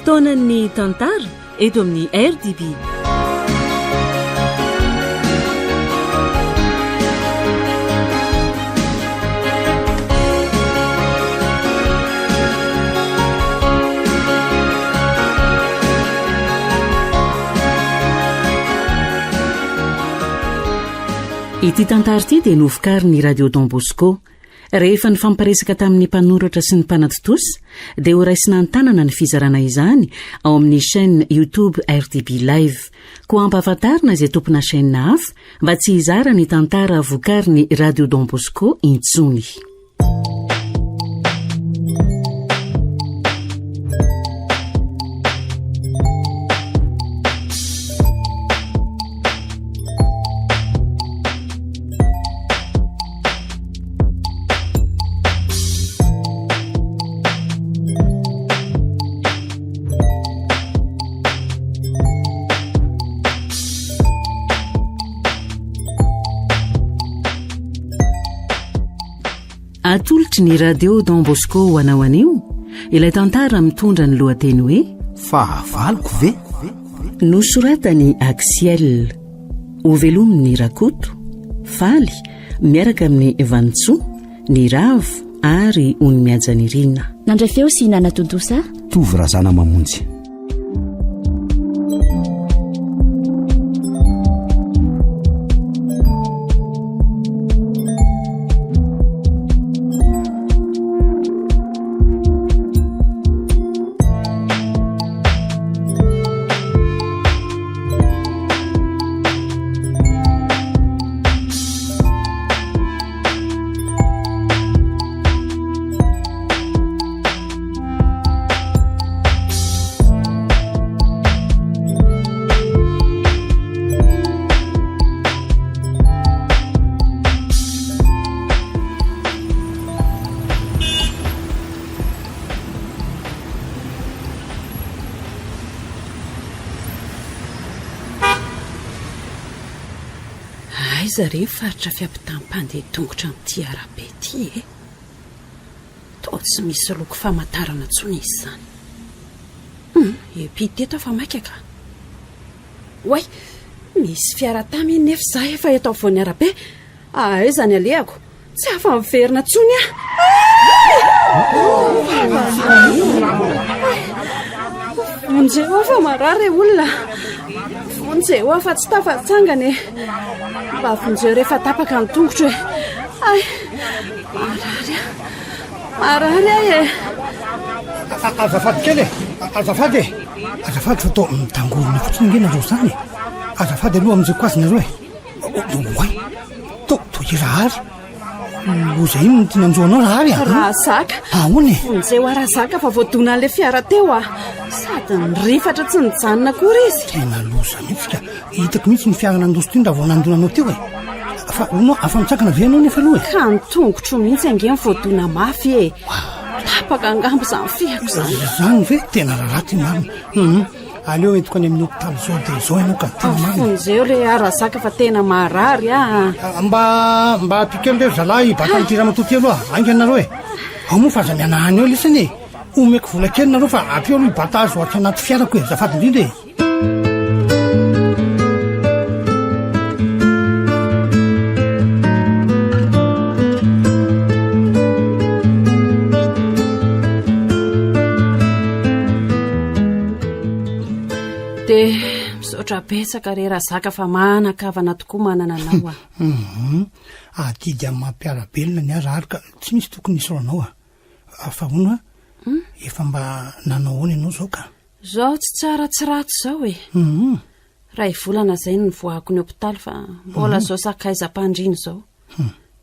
fotoanan'ny tantara eto amin'ny RDB. Ity tantara ity dia novokariny Radio Don Bosco rehefa ny famparesaka tamin'ny mpanoratra sy ny mpanatitosy dia ho raisina an-tanana ny fizarana izany ao amin'ny chaîne YouTube RDB Live. Koa ampahafantarina izay tompona chaîne hafa mba tsy hizara ny tantara vokariny Radio Don Bosco intsony. Atolotry ny Radio Don Bosco ho anao anio ilay tantara mitondra ny lohateny hoe fahavaloko ve? Nosoratany Axiel. Ho velominy Rakoto, Faly miaraka amin'ny Vantsoa, ny Ravo ary Ony Miajanirina. Nandray feo sy Nana Todosa? Tovy razana mamonjy. Zareo faritra fiampitam-pandeha tongotra amin'ity arabe ity e. Toa tsy misy loko famantarana intsony izy izany. Epity teto fa maika ka. Oay, misy fiara tamy nefa za efa eto avoan'ny arabe. Zany alehako. Tsy afa miverina intsony a. Vonjeo fa marary olona. Vonjeo fa tsy tafatsangana e. Mba vonjeo rehefa tapaka ny tongotra e. Marary e. Azafady kely e. Azafady fa tao mitangorona fotsiny ngenareo zany. Azafady aloha amin'izay koazina reo e. Oay, to irahary. Loza ino ny tinanjoanao rahary a? Razaka. Ahoana e? Vonjeo razaka fa voadona an'ilay fiara teo a. Sady nirifatra tsy nijanona kory izy. Tena loza mihitsy ka. Hitako mihitsy ny fiara nandoso ty ndra vao nandonanao teo e. Fa onao afa-mitsakana ve anao nefa aloha e? Ka ny tongotro mihitsy angeny voadona mafy e. Tapaka angambo zany fiako zany. Zany ve? Tena raraty marina. Aleo entiko any amin'ny hôpitaly zao dia zao ianao ka tena marina. Vonjeo le razaka fa tena marary a. Mba apikely le zalahy batany ty ramatoty aloha. Ainga nareo e. Ao moa fa zany anahany eo lisany e. Omeko vola kely nareo fa apio aloha ibata azo ohatra anaty fiarako e. Zafady indrindra e. Misaotra betsaka re razaka fa manakavana tokoa manana anao a. Atidy amin'ny mampiarabelona ny arahary ka tsy misy tokony isoranao a. Fa ono a efa mba nanao hoana ianao zao ka. Zao tsy tsara tsy ratsy zao e. Ray volana zay ny voahako ny hôpitaly fa mbola zao sakaiza-pandriny zao.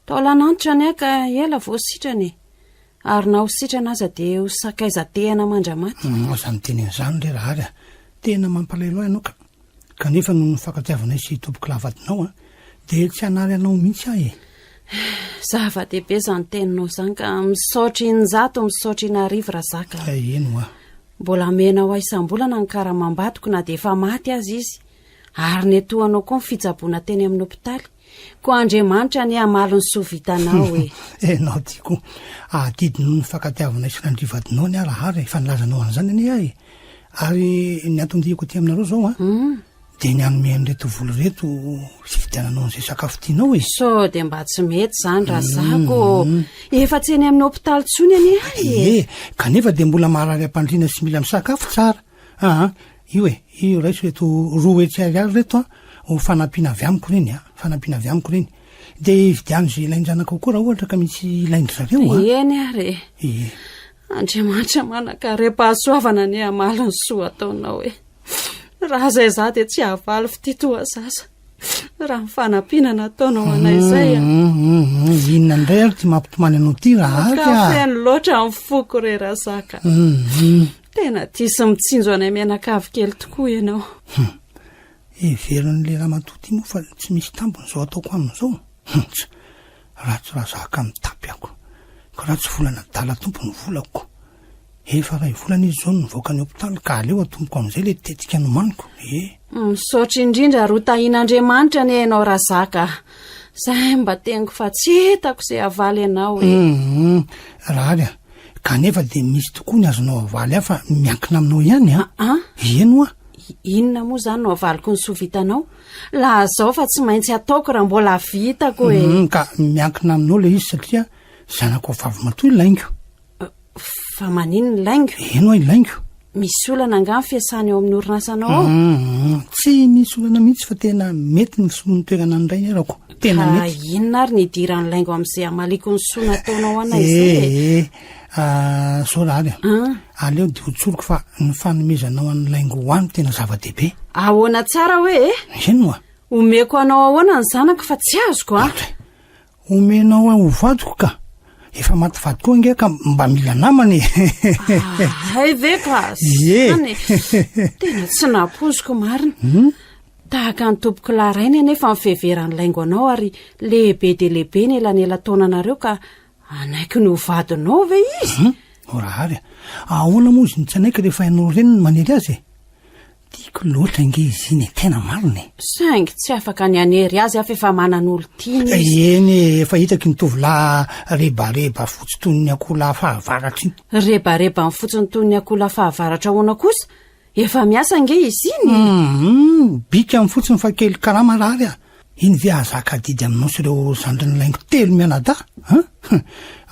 Taolanantitra ny aka ela voasitrany e. Ary na ho sitrana aza dia ho sakaiza-tehana mandramaty. Aza miteny an'izany le rahary a. Tena mampalahelo ianao ka. Kanefa no nifankatiavanay sy tompoko lavadinao a dia tsy hanary anao mihitsy ahy e. Zava-dehibe zany teninao zany ka misaotra injato misaotra inarivo razaka. Eno a. Mbola menao isam-bolana ny karamambadiko na dia efa maty azy izy. Ary ny etoanao koa ny fitsaboana teny amin'ny hôpitaly. Ko Andriamanitra ny amalo ny soa vitanao e. Enao tiako. Adidi no nifankatiavanay sy nandrivadinao ny arahary fa nilazanao an'izany anie ahy. Ary ny atondiako ty aminareo zao a de ny anome an'reto volo reto fividiananao an'izay sakafo tianao e. So de mba tsy mety zany raha zako efa tsy eny amin'ny hôpitaly tsony any ay kanefa de mbola maharary ampandrina sy mila misakafo tsara io io raiso reto roa etsy ariary reto ho fanampiana avy amiko reny fanampiana avy amiko reny de vidiano zay ilain-janaka koa raha ohatra ka misy ilaindry zareo eny ary Andriamanitra manakarepahasoavana ny amaliny soa ataonao raha zay za de tsy havaly fititoa zaza raha mifanampiana nataonao anay zay inona indray ary ty mampitomany anao ty raha kafeny loatra amin'ny foko rerazaka tena tisy mitsinjo anay mianakavy kely tokoa ianao everin'le raha matoty moa fa tsy misy tambony zao ataoko amin'izao ratsy raha zaka mitapy ako ka raha tsy volana dala tompony volako efa ray volana izy zao nivoaka ny hôpitaly ka aleo atomboko amin'izay le tetika nomaniko misaotra indrindra ro tahin'Andriamanitra ny hainao raha zaka zay mba tengo fa tsy hitako zay avaly ianao raha ary kanefa de misy tokoa ny azonao avaly afa miankina aminao ihany eno inona moa zany no avaliko ny sovitanao laha zao fa tsy maintsy ataoko raha mbola vitako ka miankina aminao le izy satria zanako vavy matoy laingo fa manino ny laingo eno ilaingo misy olana anga fiasany eo amin'ny orinasanao tsy misy olana mihitsy fa tena mety ny solony toerana ndray erako tena mety inona ary nidirany laingo amin'izay amaliko ny soa nataonao anay zay so raha ary aleo de hotsoroko fa ny fanomezanao an'ny laingo hoany tena zava-dehibe ahoana tsara hoe eno omeko anao ahoana ny zanako fa tsy azoko omenao ho vadiko ka efa maty vadiko inge ka mba mila namany hay ve ka zany tena tsy napoziko marina tahaka ny tompoko larainy anefa mifeveran'ny laingo anao ary lehibe de lehibe ny elanela taonanareo ka anaiky ny hovadinao ve izy raha ary ahoana moa izy nitsanaika rehefa hainao reny ny manery azy tiako loatra inge izy iny tena mariny saingy tsy afaka ny anery azy afa efa manan'olo tiany eny efa hitako nitovolahy rebareba fotsy toy ny akola fahavaratra iny rebareba ny fotsiny toy ny akola fahavaratra ahoana kosa efa miasa nge izy iny bika amin'ny fotsiny fa kely karama raha ary iny ve ahazaka didy aminao sy ireo zandriny laingo telo mianada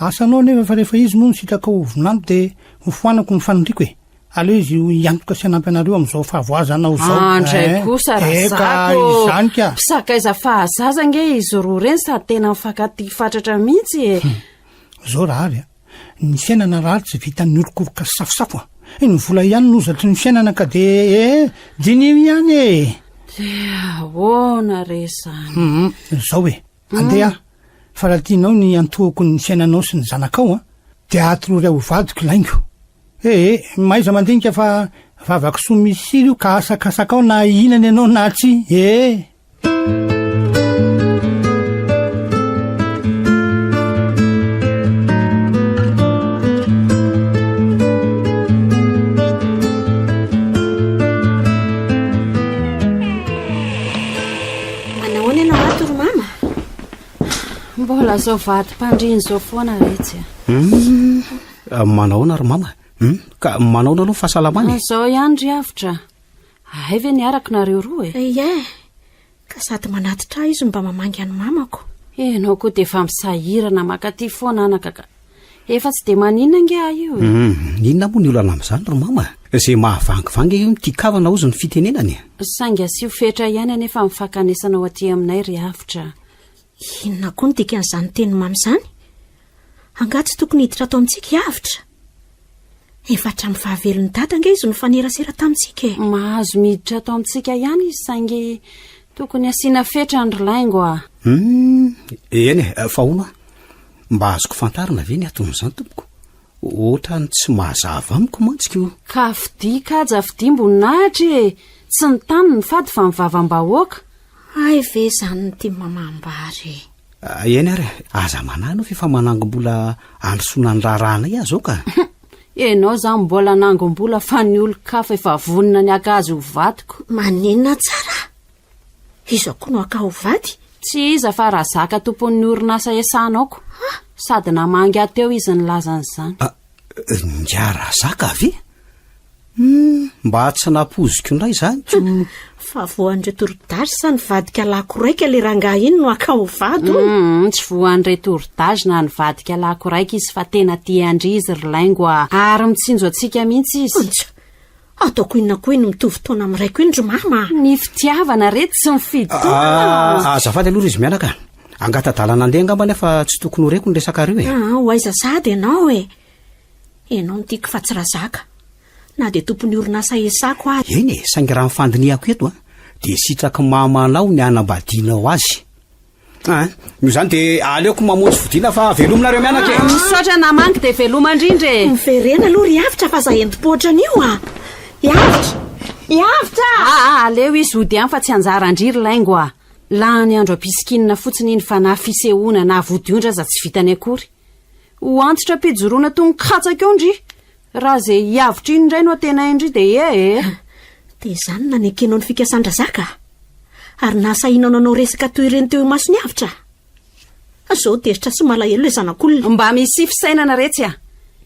asanao nefa fa rehefa izy moa nisitraka hovinando de hofoanako ny fanondriko aleo izy iantoka sy anampy anareo amin'izao fahavoazanao zao andray kosa raha zako izany ka sakaiza fahazaza nge izy roa reny sady tena mifankaty fatratra mihitsy zao raha ary ny fiainana raha tsy vitan'ny olokoroka sy safosafo ny vola ihany nozatry ny fiainana ka de dinio ihany de ahoana rezany zao andeha fa raha tianao ny antohako ny fiainanao sy ny zanakao de atorory ho vadiko laingo maiza mandinika fa vavako soa misy io ka asakasakao na inany ianao na tsy manahoana ianao atoro mama mbola zao vady mpandriny zao foana retsy manahoana ry mama ka manaona aloha fahasalamany zao ihany ry avitra ay ve niaraka nareo roa ka sady manatitra izy mba mamangy any mamako enao koa de efa misahirana makaty foana anaka ka efa tsy de maninona nge io inona moa ny olana amin'izany ry mama zay mahavangivangy io mitikavana ozy ny fitenenany saingy asio fetra ihany anefa mifakanesanao aty aminay ry avitra inona koa ny dikan'izany teny mamy zany angatsy tokony hiditra atao amintsika avitra efa hatramy fahavelon'ny dada nge izy no fanerasera tamintsika mahazo miditra atao amintsika ihany izy saingy tokony asiana fetra ny rylaingo eny fa ona mba azoko fantarina ve ny aton'izany tompoko ohatra ny tsy mahazava amiko mantsika io ka fidi kaja fidi mboninahitra tsy ny tany ny fady fa mivavam-bahoaka ay ve zany ny tia mamambary eny ary aza manano fefa manangom-bola androsoana ny raharahana zao ka enao zany mbola nangom-bola fa ny olo-kafa efa vonina ny aka azy ho vadiko manenina tsara izo koa no aka ho vady tsy iza fa raha zaka tompon'ny orinasa esanaoko sady namangy ateo izy ny lazan'izany ngiara zaka ve mba tsy napoziko indray zany fa voan'ire torodasy sa nyvadika lakoraika le rangahy iny no aka ho vado tsy voan'ire torodasy na nyvadika lakoraika izy fa tena tiandry izy ry laingo ary mitsinjo atsika mihitsy izy ataoko inona koa iny mitovy taona am'iraiko iny ry mama ny fitiavana reto tsy mifidy taona azafady aloha izy mianaka angatadalana andeha angamba nefa tsy tokony ho reko ny resaka reo ho aiza sady ianao ianao nitiako fa tsy razaka na de tompony orinasa esako ary eny saingy raha mifandiniako eto de sitraky mamanao ny anambadianao azy io zany de aleoko mamonjy vodina fa velominareo mianaka misaotra namangy de veloma indrindra miverena aloha ry avitra fa za enti-potrana io iavitra aleo izy ody any fa tsy anjara andriry laingo la ny andro ampisikina fotsiny iny fa na fisehoana na vodiondra za tsy vitany akory ho antitra pijoroana tony katsaka eo ndry raha zay hiavitra iny indray no atena indry de de zany nanekenao ny fikasandrazaka ary nasahinao nanao resaka toy ireny teo maso ny avitra zao teritra sy malahelo le zanak'olona mba misy fisainana retsy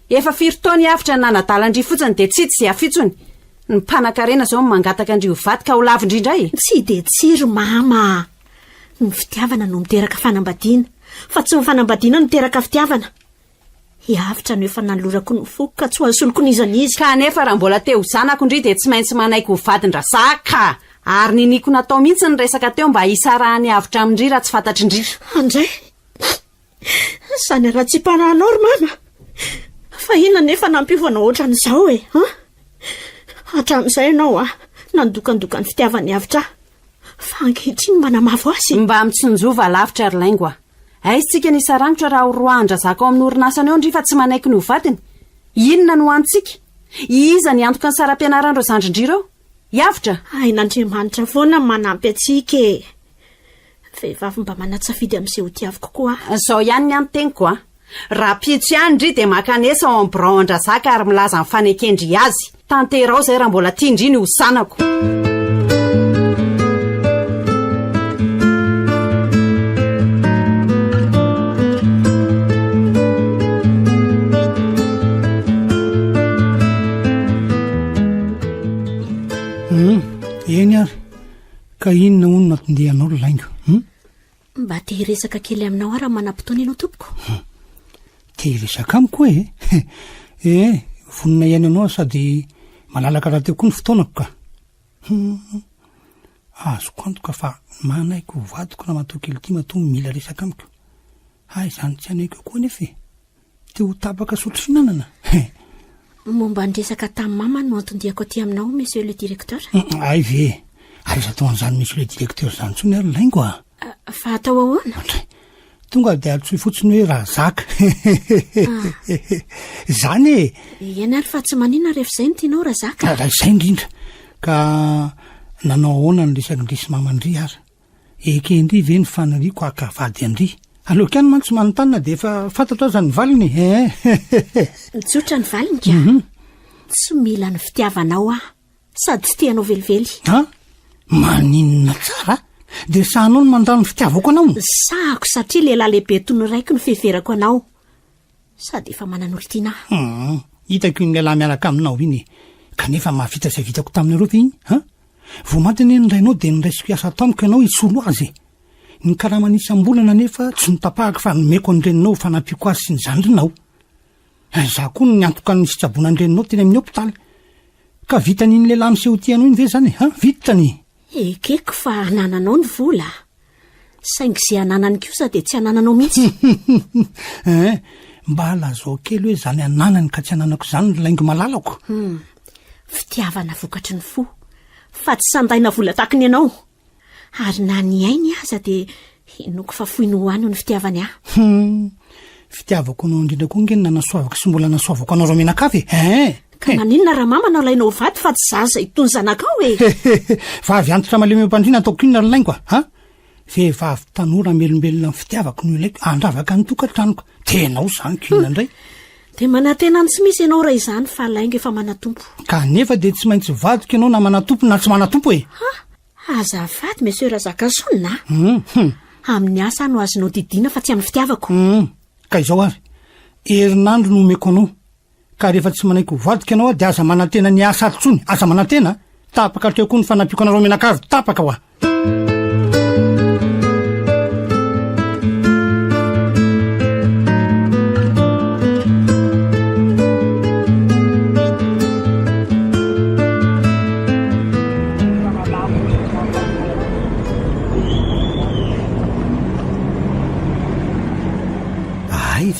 efa firitaony avitra nanadalandry fotsiny de tsy zay afitsony ny mpanan-karena zao mangataka andrio vaty ka ho lavindrindray tsy de tsiry mama ny fitiavana no miteraka fanambadiana fa tsy mifanambadiana no miteraka fitiavana iavitra no efa nanolorako ny foko ka tsy ho azosoloko nizany izy kanefa raha mbola teo zanako indry de tsy maintsy manaiko ho vadindrasaka ary niniko natao mihitsy ny resaka teo mba hisarahany avitra amindry raha tsy fantatry indry andray sany raha tsy mpanahanao ry mama fa ina nefa nampiovana ohatran'izao hatramin'izay ianao nandokandoka ny fitiavany avitra fa ankehitriny manamavo azy mba mitsonjova lavitra ry laingo aizitsika ny sarangitra raha ho roandra zaka ao amin'ny orinasany eo ndry fa tsy manaiky ny ho vadiny inona no antsika iza ny antoka ny saram-pianarandro zandrindrireo iavitra nandriamanitra foana manampy atsika vehivavy mba manatsafidy amin'izay hotiaviko koa zao ihany ny anoteniko raha pitso ihany ndry de makanesa ao amin'ny braondra zaka ary milaza ny fanekendry azy tanterao zay raha mbola tiandry ny ho sanako eny ary ka inona ono natondehanao ry laingo mba te hiresaka kely aminao raha manam-potoana ianao tompoko te hiresaka amiko vonina iainanao sady malalaka raha teo koa ny fotoanako ka azoko antoka fa manaiko vadiko na matao kely ty matonga mila resaka amiko zany tsy anaiko koa nefa te ho tapaka sotro finanana momba nyresaka tamin'ny mama no antondiako aty aminao monsieur le directeur ay ve ary za tao an'izany monsieur le directeur zany tsony ary laingo fa atao ahoana tonga de atsoy fotsiny hoe raha zaka zany eny ary fa tsy manina rehefa izay no tianao raha zaka raha izay indrindra ka nanao ahoana ny resaky ndrisy mamandry ary ekendry ve ny faniriako akavady andry aloka any mantsy manontanyna de efa fantatra aza ny valiny mitsotra ny valiny ka tsy mila ny fitiavanao sady tsy tianao velively maninona tsara de sahanao no mandano ny fitiavako anao sahako satria lehilahy lehibe tony raiky no feverako anao sady efa manan'olo tiana hitako iny lehilahy miaraka aminao iny kanefa mahavita zay vitako taminareo ve iny vo matiny nyrainao de nyraisiko asa tamiko ianao isolo azy ny karaha manisam-bolana nefa tsy notapahako fa nomeko anyreninao fanampiko azy sy ny zandrinao za koa ny antoka ny sitrabona anyreninao teny amin'ny hopitaly ka vitanyiny lehilahy misehotianao iny ve zany vitany ekeko fa anananao ny vola saingy zay ananany kosa de tsy anananao mihitsy mba lazao kely hoe zany ananany ka tsy ananako zany laingo malalako fitiavana vokatry ny fo fa tsy sandaina vola takiny ianao ary na ny ainy aza de inoko fa foiny hoany ny fitiavany fitiavako anao indrindra koa ngeny na nasoavako sy mbola nasoavako anao ro menakavy ka maninona raha mama nao lainao vaty fa tsy zaza itony zanakao fa avy antitra malemy-pandrina ataoko inona ry laingo vehivavy tanora melombelona ny fitiavako no ilaiko andravaka ny tokatranoko tenao zany koinona indray de manatena ny tsy misy ianao raha izany fa laingo efa manatompo kanefa de tsy maintsy vadiko ianao na manatompo na tsy manatompo azafady monsieur razakasonina amin'ny asa no azonao didiana fa tsy amin'ny fitiavako ka izao ary herinandro no omeko anao ka rehefa tsy manaiky hovadika ianao dia aza manantena ny asa atsony aza manantena tapaka teo koa ny fanampiako anareo menakaro tapaka hoa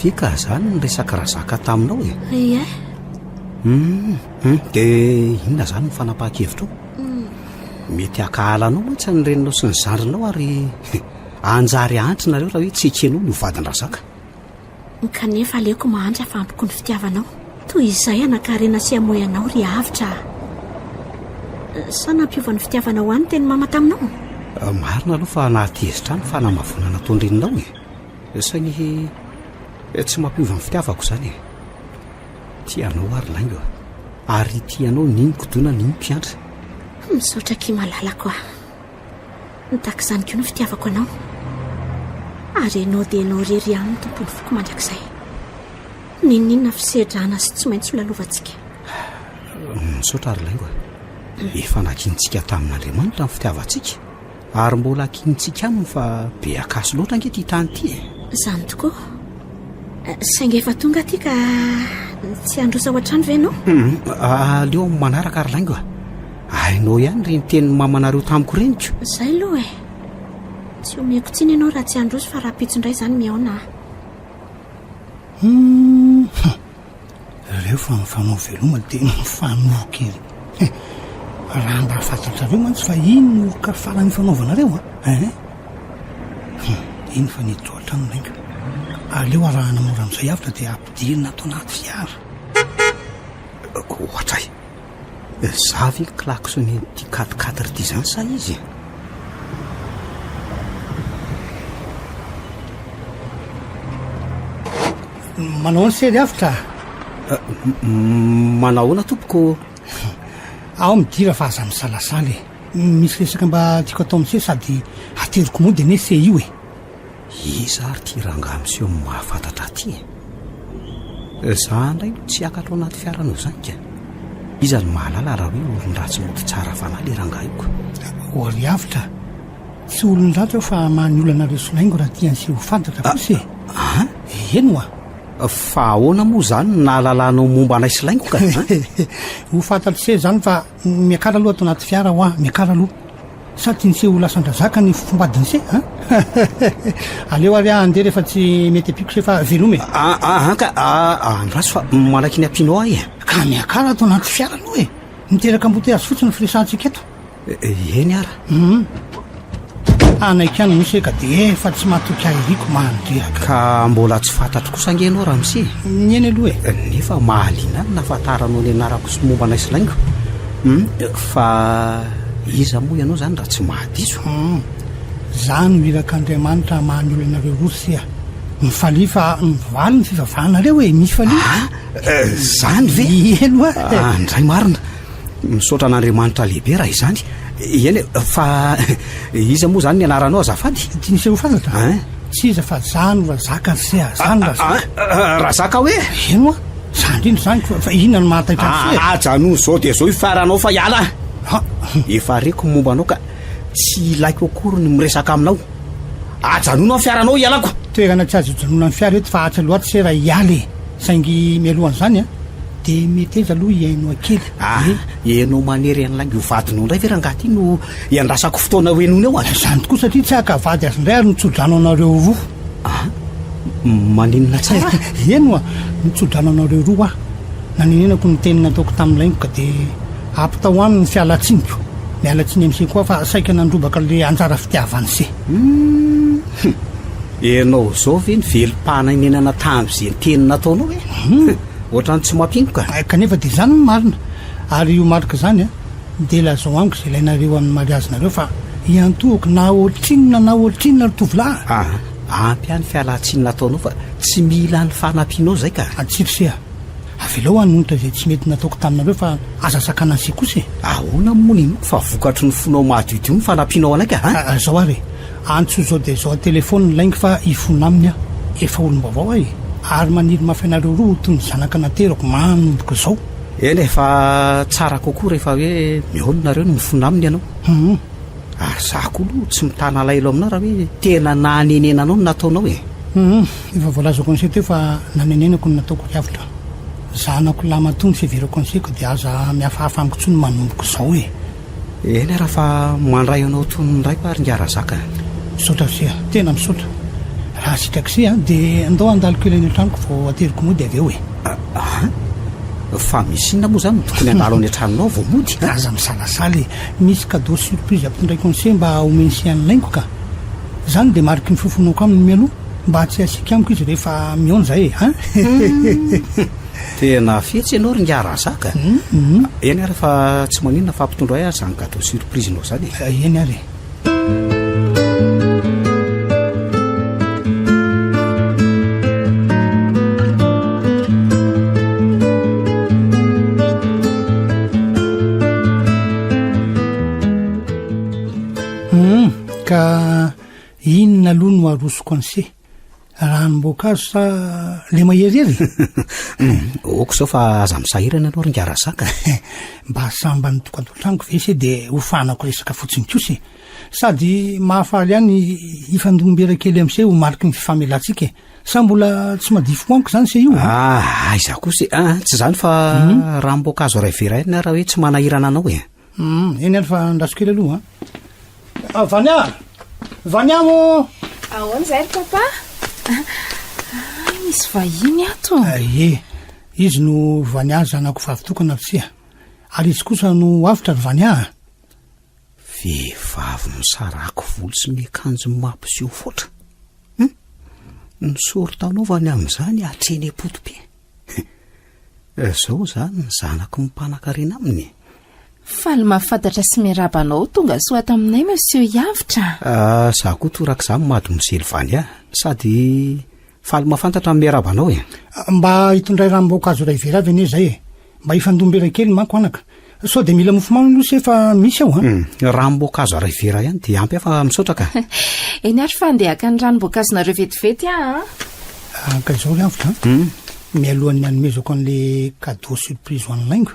ve ka zany ny resaka razaka taminao ie dia inona zany ny fanapaha-kevitra mety akahalanao mantsy ny reninao sy ny zandrinao ary anjary antry nareo raha hoe tsy ekenao ny hovadiny razaka kanefa aleoko mahandry afantoko ny fitiavanao toy izay anakarena sy amoyanao ry avitra sa nampiova ny fitiavanao any teny mama taminao marina aloha fa nahatezitra ny fanamavonana tondreninao sainy tsy mampiova ny fitiavako zany tianao ary laingo ary tianao niny kodona niny mpiantra misaotra ki malalako a nitaka izany ko no fitiavako anao ary enao dia enao rery any ny tompony foko mandrakizay nininona fisedrana sy tsy maintsy holalovantsika misaotra ary laingo efa nakintsika tamin'Andriamanitra ny fitiavantsika ary mbola akintsika aminy fa be akasy loatra ange ty tany ty izany tokoa sainga efa tonga ty ka tsy androsa ao an-trano ve ianao aleo amin'ny manaraka ary laingo hainao ihany reny tenin'ny mamanareo tamiko reniko izay aloha tsy omeko tsiny ianao raha tsy androso fa raha pitsondray izany miaona rehefa mifanao veloma dia mifanovo kely raha mba fantatrareo mantsy fa ino no ka farany fanaovanareo iny fa nidroatra ny laingo aleo araha namora amin'izay avitra dia ampidirina atao anaty fiara ohatray zavy klaksony ty 4x4 ty zany sa izy manao ny sery avitra manahoana tompoko ao midira fa aza misalasaly misy resaka mba tiako atao amin'se sady ateriko moa dia ne se io iza ary ty ranga miseho amin'ny mahafantatra ty za ndray tsy akatao anaty fiaranao zany ka iza ny mahalala raha hoe olon-dratsy mody tsara fanahy le ranga ioko ory avitra tsy olon-dratsy ao fa mahany olonareo solaingo raha tian'se ho fantatra fosy eno fa ahoana moa zany nahalalanao momba anay silaingo ka ho fantatry se zany fa miakara aloha atao anaty fiara ho miakara aloha sa tian'se ho lasandrazaka ny fofombadiny se aleo ary andeha rehefa tsy mety ampiko se fa velome ka andraso fa malaky ny ampianao ahy ka miakara atao anaty fiara aloha miteraka amboterazy fotsiny firesantsika eto eny ara anaiky any misy ka dia efa tsy mahatoky ahiriko mahandrehaka ka mbola tsy fantatro kosa angenao raha mise ny eny aloha nefa mahaliana ny nafantaranao ny anarako sy momba anay silaingo fa iza moa ianao zany raha tsy mahadiso zany miraka Andriamanitra mahany olonareo rosy mifalia fa mivaly ny fivavahanareo misy falia zany ve eno andray marina misaotra an'Andriamanitra lehibe raha izany eny fa iza moa zany ny anaranao azafady tian'se ho fantatra tsy iza fa zany razaka se zany razaka hoe eno zany indrindra zany fa inona ny mahataitra ajano zao dia zao ifaranao fa iala efa reko momba anao ka tsy ilaiko akory ny miresaka aminao ajanona ny fiaranao ialako toerana tsy azo janona ny fiara eto fa atsy loaty se raha ialy saingy mialohan' zany dia mety eza aloha iainao akely ianao manery an'langy hovadinao indray ve rangaty no iandrasako fotoana hoenony ao zany tokoa satria tsy akavady azy indray ary nitsodrano anareo roa maninona tsara eno nitsodrano anareo roa naninenako ny tenina ataoko tamin'n'laingo ka dia ampitao aminy ny fialatsiniko mialatsiny am'se koa fa saika nandrobaka le anjara fitiavany se ianao zao ve ny velom-pahana inenana tam'izay ny tenina ataonao ohatrany tsy mampingo kanefa dia zany ny marina ary io marika zany dia lazao amiko zay ilainareo amin'ny mariazinareo fa iantohako na ohatrinona ry tovolahy ampy any fialatsinina ataonao fa tsy mila ny fanampianao zay ka atsirosea avelao anonitra zay tsy mety nataoko taminareo fa azasakana an'se kosa ahoana mony fa vokatry ny fonao mahadiodio ny fanampianao anay ka zao ary antso zao dia zao telefony laingo fa ifona aminy efa olom-bavao ary maniry mafainareo roa toy ny zanaka naterako manomboka izao. eny efa tsara kokoa rehefa hoe miolonareo no mifona aminy ianao ary zako aloha tsy mitana lailo amina raha hoe tena nanenenanao no nataonao e. Efa voalaza conseil teo fa nanenenako ny nataoko riavitra. Zanako lamatony fivera conseilko dia aza mihafahafa amiko tsony manomboka izao e. eny raha fa mandray anao tony ndray fa ary ngiara zaka misaotra sia tena misaotra raha sitraksi a dia andao andaliko elany antranoko vao ateriko mody avy eo e. fa misy inona moa zany no tokony andalo any antranonao vao mody aza misalasaly misy cadeau surprise ampitondray conseil mba omeny sy anylaingo ka zany dia mariky ny fofonako aminy mialoha mba tsy asika amiko izy rehefa miona zay e. tena fetsy ianao ry ngiara zaka eny ary fa tsy maninona fa ampitondra ay zany cadeau surprise nao zany eny ary ka inona aloha no aroso conseil ranomboankazo sa le maherihery oko zao fa aza misahirana anao ry ngiara zaka mba samba ny tokantotrangoko vesy dia hofanako resaka fotsiny kosy sady mahafaly ihany ifandomberakely am'izay ho mariky ny fifamelantsika sa mbola tsy madifo amiko zany se io aiza kosy tsy zany fa ranomboankazo ray veraina raha hoe tsy manahirana anao e. Eny ary fa ndrasokely aloha Vania mo ahoana zay ry papa misy vahiny ato izy no Vania zanako favitokana tsia ary izy kosa no avitra ry Vania vehivavy misarako volo sy miakanjo mampiseho foatra nisory taonao Vania amin'izany atreny apotobe zao zany ny zanako mimpanan-karena aminy faly mahafantatra sy miarabanao tonga soa taminay monsieur Yavitra za koa toraka izany mady misely Vania sady faly mahafantatra miarabanao e. Mba hitondray ranomboankazo ray veravy anie zay e mba hifandombera kely manko anaka sao dia mila mofo mamy aloha se efa misy ao ranomboankazo ray vera ihany dia ampy afa misaotra ka eny ary fa andehaka ny ranomboankazonareo vetivety ka izao ry Yavitra mialohan'ny anomezako an'le cadeau surprise ho an'laingo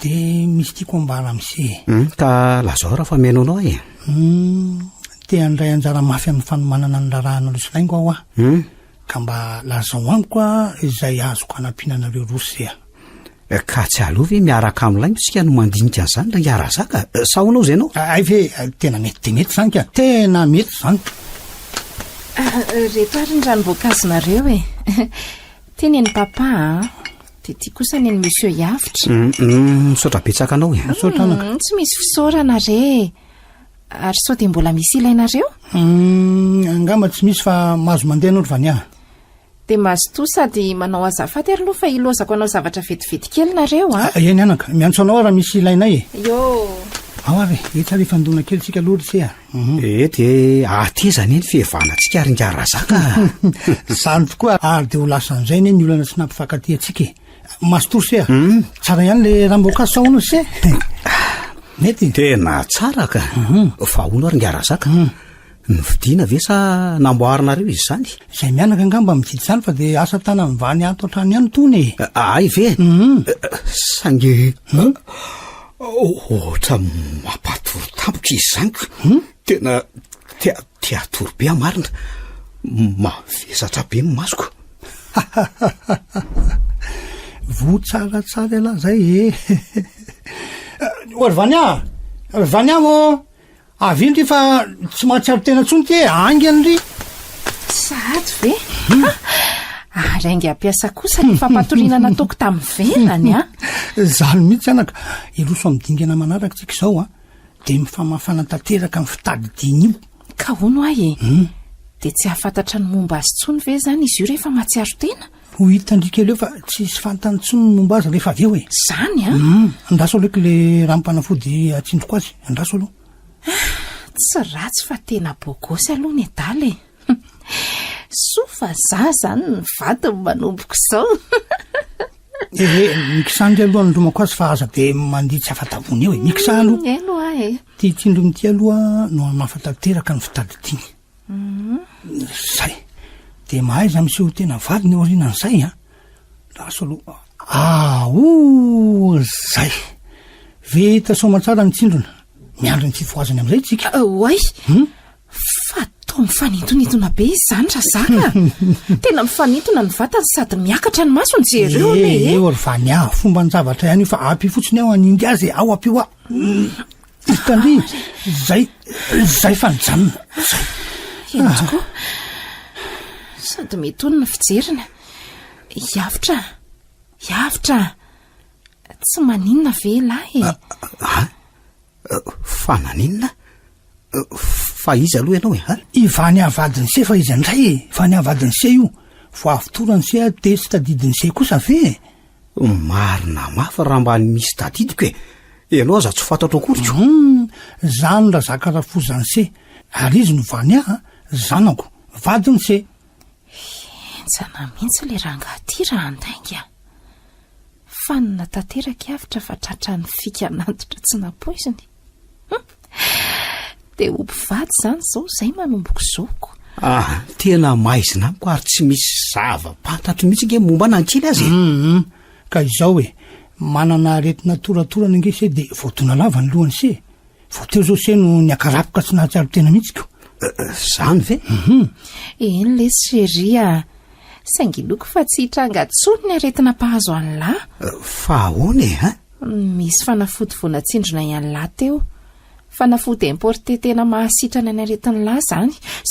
dia misy tiako ambara am'se ka lazao raha fa meno anao e te andray anjara mafy amin'ny fanomanana ny rarahana loso laingo aho ka mba lazao amiko izay azoko anampinanareo rosy ka tsy alova ve miaraka amin'laingo sika no mandinika an'izany ry ngiara zaka saonao zay anao ay ve tena mety de mety zany ka tena mety zany reto ary ny ranomboankazonareo e teny eny papa dia tia kosa ny monsieur Yavitra misaotra betsaka anao e tsy misy fisaorana re ary sao dia mbola misy ilainareo angamba tsy misy fa mahazo mandeha anao ry Vania dia mahazo to sady manao azafady ary aloha fa ilozako anao zavatra vetivety kely nareo eny anaka miantso anao raha misy ilainay e ao ary etsary ifandona kely tsika aloha ry se dia atezany eny fihevanatsika ry ngiara zaka zany tokoa ary dia ho lasa an'izay ny olana tsy nampifankaty atsika mastory se tsara ihany le ranomboankazo sahoana se mety tena tsara ka fa hono ary ngiara zaka nividiana ve sa namboarinareo izy zany izay mianaka angamba mividy zany fa dia asa tana mivany ato an-trano ihany tony ay ve sange ohatra mampatory tampoka izy zanyko tena tiatory be amarina mavesatra be ny masoko vo tsaratsara alahy zay ory Vania mo avindry fa tsy mahatsiaro tena tsony ty angy an'ry sady ve ary aingy ampiasa kosa ny fampatoriana nataoko tamin'ny venany zany mihitsy anaka iloso amidingana manaraka tsika izao dia mifamafana tanteraka amin'ny fitadidiny io ka hono ahy dia tsy hahafantatra ny momba azy tsony ve zany izy io rehefa mahatsiaro tena ho hitandrikely eo fa tsisy fantany tsony ny momba azy rehefa avy eo e zany andraso aloha le ranom-panafody atsindroko azy andraso aloha tsy ratsy fa tena bogosy aloha ny adaly so fa za zany ny vady ny manomboko izao mikisandry aloha nylomako azy fa aza dia mandihy tsy afatavony eo e mikisa aloha aloha ty tsindromity aloha no mafatanteraka ny fitadidiny zay de mahay za miseho tena vady ny orinan'izay a lasoloha zay vita somatsara nitsindrona miandro ny fifoazany am'izay tsika oay fa to mifanintonitona be izy zany razaka tena mifanintona ny vatany sady miakatra ny masony jereo eo ry vany fomba ny zavatra ihany io fa apy fotsiny aho anindy azy ao apio a itandry zay fa nijanona zay enjoko sady mety onina fijerina iavitra tsy maninona ve lahy fa naninona fa izy aloha ianao ivany avadiny se fa izy andray vany avadiny se io vo avitorany se a te sy tadidiny se kosa ve marina mafa raha mbany misy tadidiko ianao aza tsy fantatro akoriko zany raha zakarafozany se ary izy no vany zanako vadiny se enjana mihitsy le rangaty raha andainga fa natateraka avitra fa tratra ny fika nantitra tsy napoiziny de ompivady zany zao zay manomboko zoko tena maizina amiko ary tsy misy zava-pantatro mihitsy nge momba nankily azy ka izao hoe manana aretina toratorana nge se de voatona lava ny lohany se vo teo zao se no niakarapoka tsy nahatsiaro tena mihitsiko zany ve eny le seria saingiloko fa tsy hitrangatsony ny aretina mpahazo an'lahy fa ahoana misy fanafody vonatsindrona ian'lahy teo fanafody importe tena mahasitrana ny aretin'ny lahy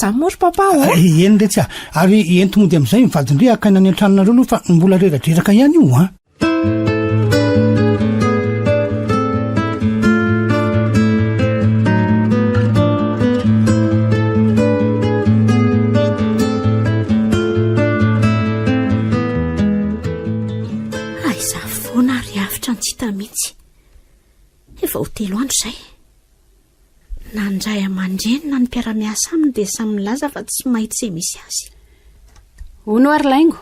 zany mory papa eny retsy ary entomody am'izay mivadindre akaina ny antranonareo aloha fa mbola reradreraka ihany io mihitsy efa hotelo andro zay nandray aman-dreny na ny mpiara-miasa aminy de samy laza fa tsy mahitsy se misy azy ono ary laingo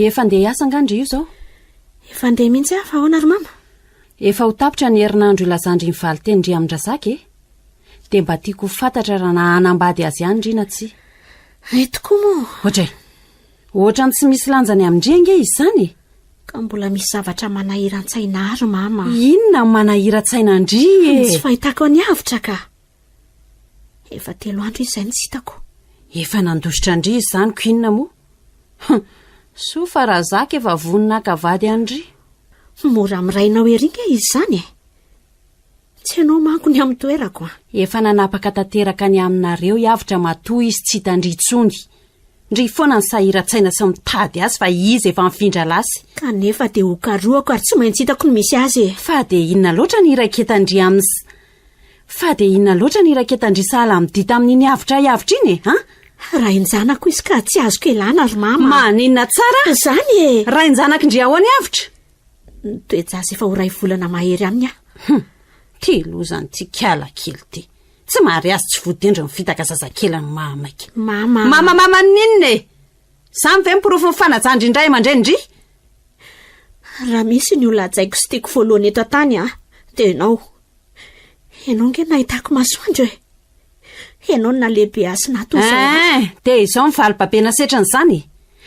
efa ndeha hiasa angandry io zao efa ndeha mihitsy fa ahoana ry mama efa ho tapitra ny herinandro ilazandry ny valiteny ndry amin-drazaka de mba tiako fantatra raha nahanambady azy ihany ndrina tsy tokoa moa ohatra ny tsy misy lanjany amindrenga izy zany ka mbola misy zavatra manahirantsaina ary mama inona manahirantsaina andry tsy fahitako any avitra ka efa 3 andro izay ny sitako efa nandositra andry izy zany ko inona moa so fa raha zaka efa vonina akavady andry mora mirainao eringa izy zany tsy anao manko ny amin'ny toerako efa nanapaka tanteraka ny aminareo iavitra matoa izy tsy hitandritsony ndry foana ny sahiratsaina sy mitady azy fa izy efa mifindra lasy kanefa de hokaroako ary tsy maintsy hitako ny misy azy fa de inona loatra ny iraketandry iraketandry sahala amidita amin'iny avitra iavitra iny raha injanako izy ka tsy azoko elana ry mama maninona tsara zany raha injanaka ndry ahoany avitra toejazy efa ho ray volana mahery aminy ty lozany ty kiala kely ty tsy mahary azy tsy vodendro ny fitaka zazakely ny mahamaiky mama ninona samy ve mipirofo ny fanajandry indray aman-drendry raha misy ny olajaiko sy tiako voalohany eto atany de enao nge nahitako masoandro enao na lehibe asy nato de izao mivalym-papena setrany zany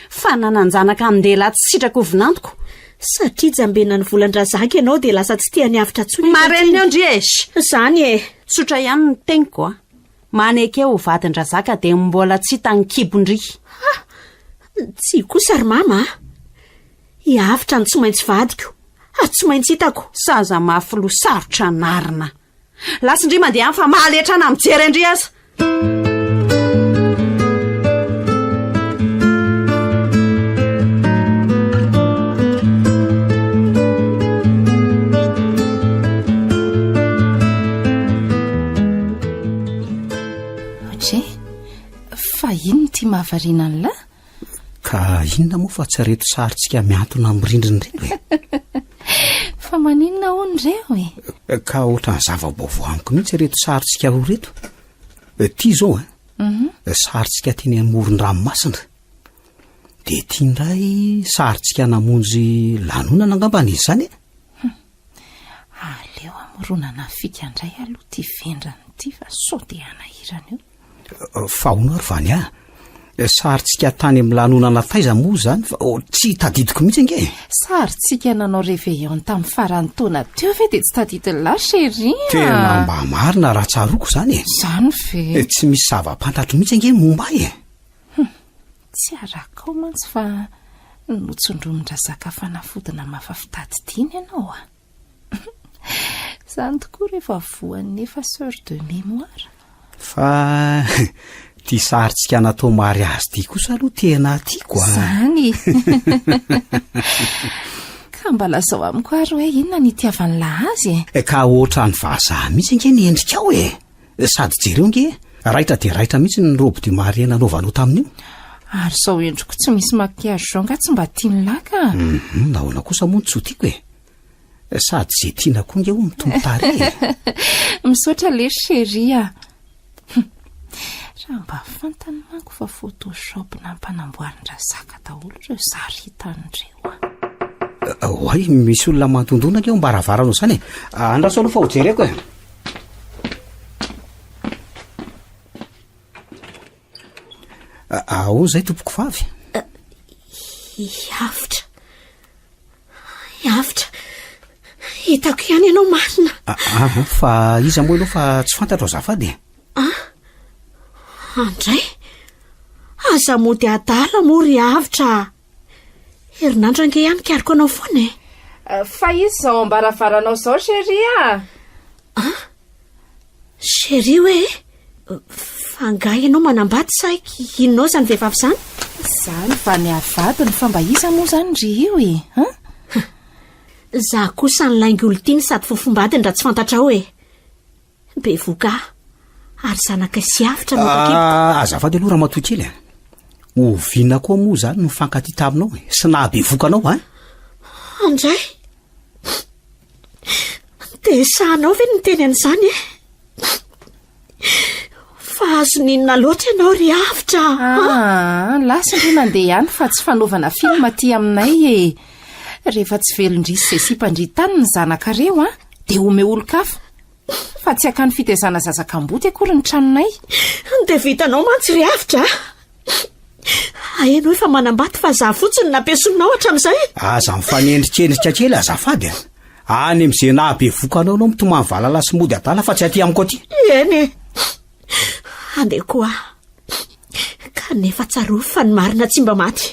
fa nananjanaka amin'ndehilahy tsy sitrako vinantoko satria jambena ny volan-drazaka ianao de lasa tsy tiany avitra tsony marenina eo ndry zany tsotra ihany ny teniko maneka eo vadin-drazaka de mbola tsy hitany kibondry tsy kosa ry mama iavitra ny tsy maintsy vadiko ary tsy maintsy hitako saza mafilo sarotra narina lasindry mandeha any fa mahaletrana amin'jery andry aza fa ino ty mahavariana an'la ka inona moa fa tsy reto sarytsika miantona amin'rindriny reny fa maninona hony reo ka ohatra ny zava-baovao amiko mihitsy reto sarytsika roa reto ty zao sarytsika teny amoron-dranomasina de ty ndray sarytsika namonjy lanonana angambany izy zany aleo amoronana fika ndray aloha ty vendrany ty fa so de anahirana io fa ono ary vany Sarytsika tany amin'ny lanonana taiza moa zany fa tsy tadidiko mihitsy ange. Sarytsika nanao réveillon tamin'ny farany taona teo ve dia tsy tadidy la chérie? Tena mba marina raha tsaroko zany. Zany ve? Tsy misy zava-pantatro mihitsy ange momba e. Tsy arakao mantsy fa notsondromondrazaka fanafodina mafafitadidiny ianao a. Zany tokoa rehefa voan'ny efa sœur de mémoire. Fa ty sarytsika natao mariazy ty kosa aloha tena tiako a. Zany. Ka mba lazao amiko ary hoe inona ny itiavany lahazy e. Ka ohatrany vazaha mihitsy ange ny endrikao e. Sady jereo nge raitra de raitra mihitsy ny robe de mariée nanaovanao tamin'io. Ary zao endriko tsy misy maquillage zao nga tsy mba tiany laka. Nahoana kosa moa ny tsy ho tiako e. Sady ze tiana koa nge ho mitombo tare. Misaotra le chérie a. Raha mba fantany manko fa photoshop na mpanamboarin-drazaka daholo ireo sary hitan'ireo a. Oay, misy olona mantondona nge ho mbaravaranao zany e. Andraso aloha fa ho jereko e. Ahoana zay tompoko vavy? Iavitra hitako ihany ianao marina. Fa iza moa ianao fa tsy fantatra ao zafady. Andray aza mody adala mory Iavitra. Herinandro ange ihany kiariko anao foana e. Fa izy zao ambaravaranao zao chérie a. Chérie hoe fangay ianao manambady saiky inonao zany vehivavy zany? Zany fa ny avadiny fa mba iza moa zany ry io e. Za kosa ny laingy olotiny sady fofombadiny raha tsy fantatrao e. Be voka ary zanaka sy Iavitra motakepoko. Azafady aloha raha matoy kely e. Ovina koa moa zany no fankaty taminao e. Sy nahabe vokanao a. Andray de sahanao ve ny teny an'izany e. Fa azo ninona loatra ianao ry Iavitra. Lasa ndray mandeha ihany fa tsy fanaovana film aty aminay e. Rehefa tsy velondrisy zay simpandritany ny zanaka-reo a de ome olo-kafa. Fa tsy akany fitezana zazakamboty akory ny tranonay. De vitanao mantsy ry Iavitra. Ahenao efa manambady fa za fotsiny nampiasonao hatramin'izay. Aza mifanendrikendrika kely azafady a. Any am'izay nahabe vokanao anao mitomany valala sy mody adala fa tsy aty amiko aty. Eny andeha koa kanefa tsaroa fa ny marina tsy mba maty.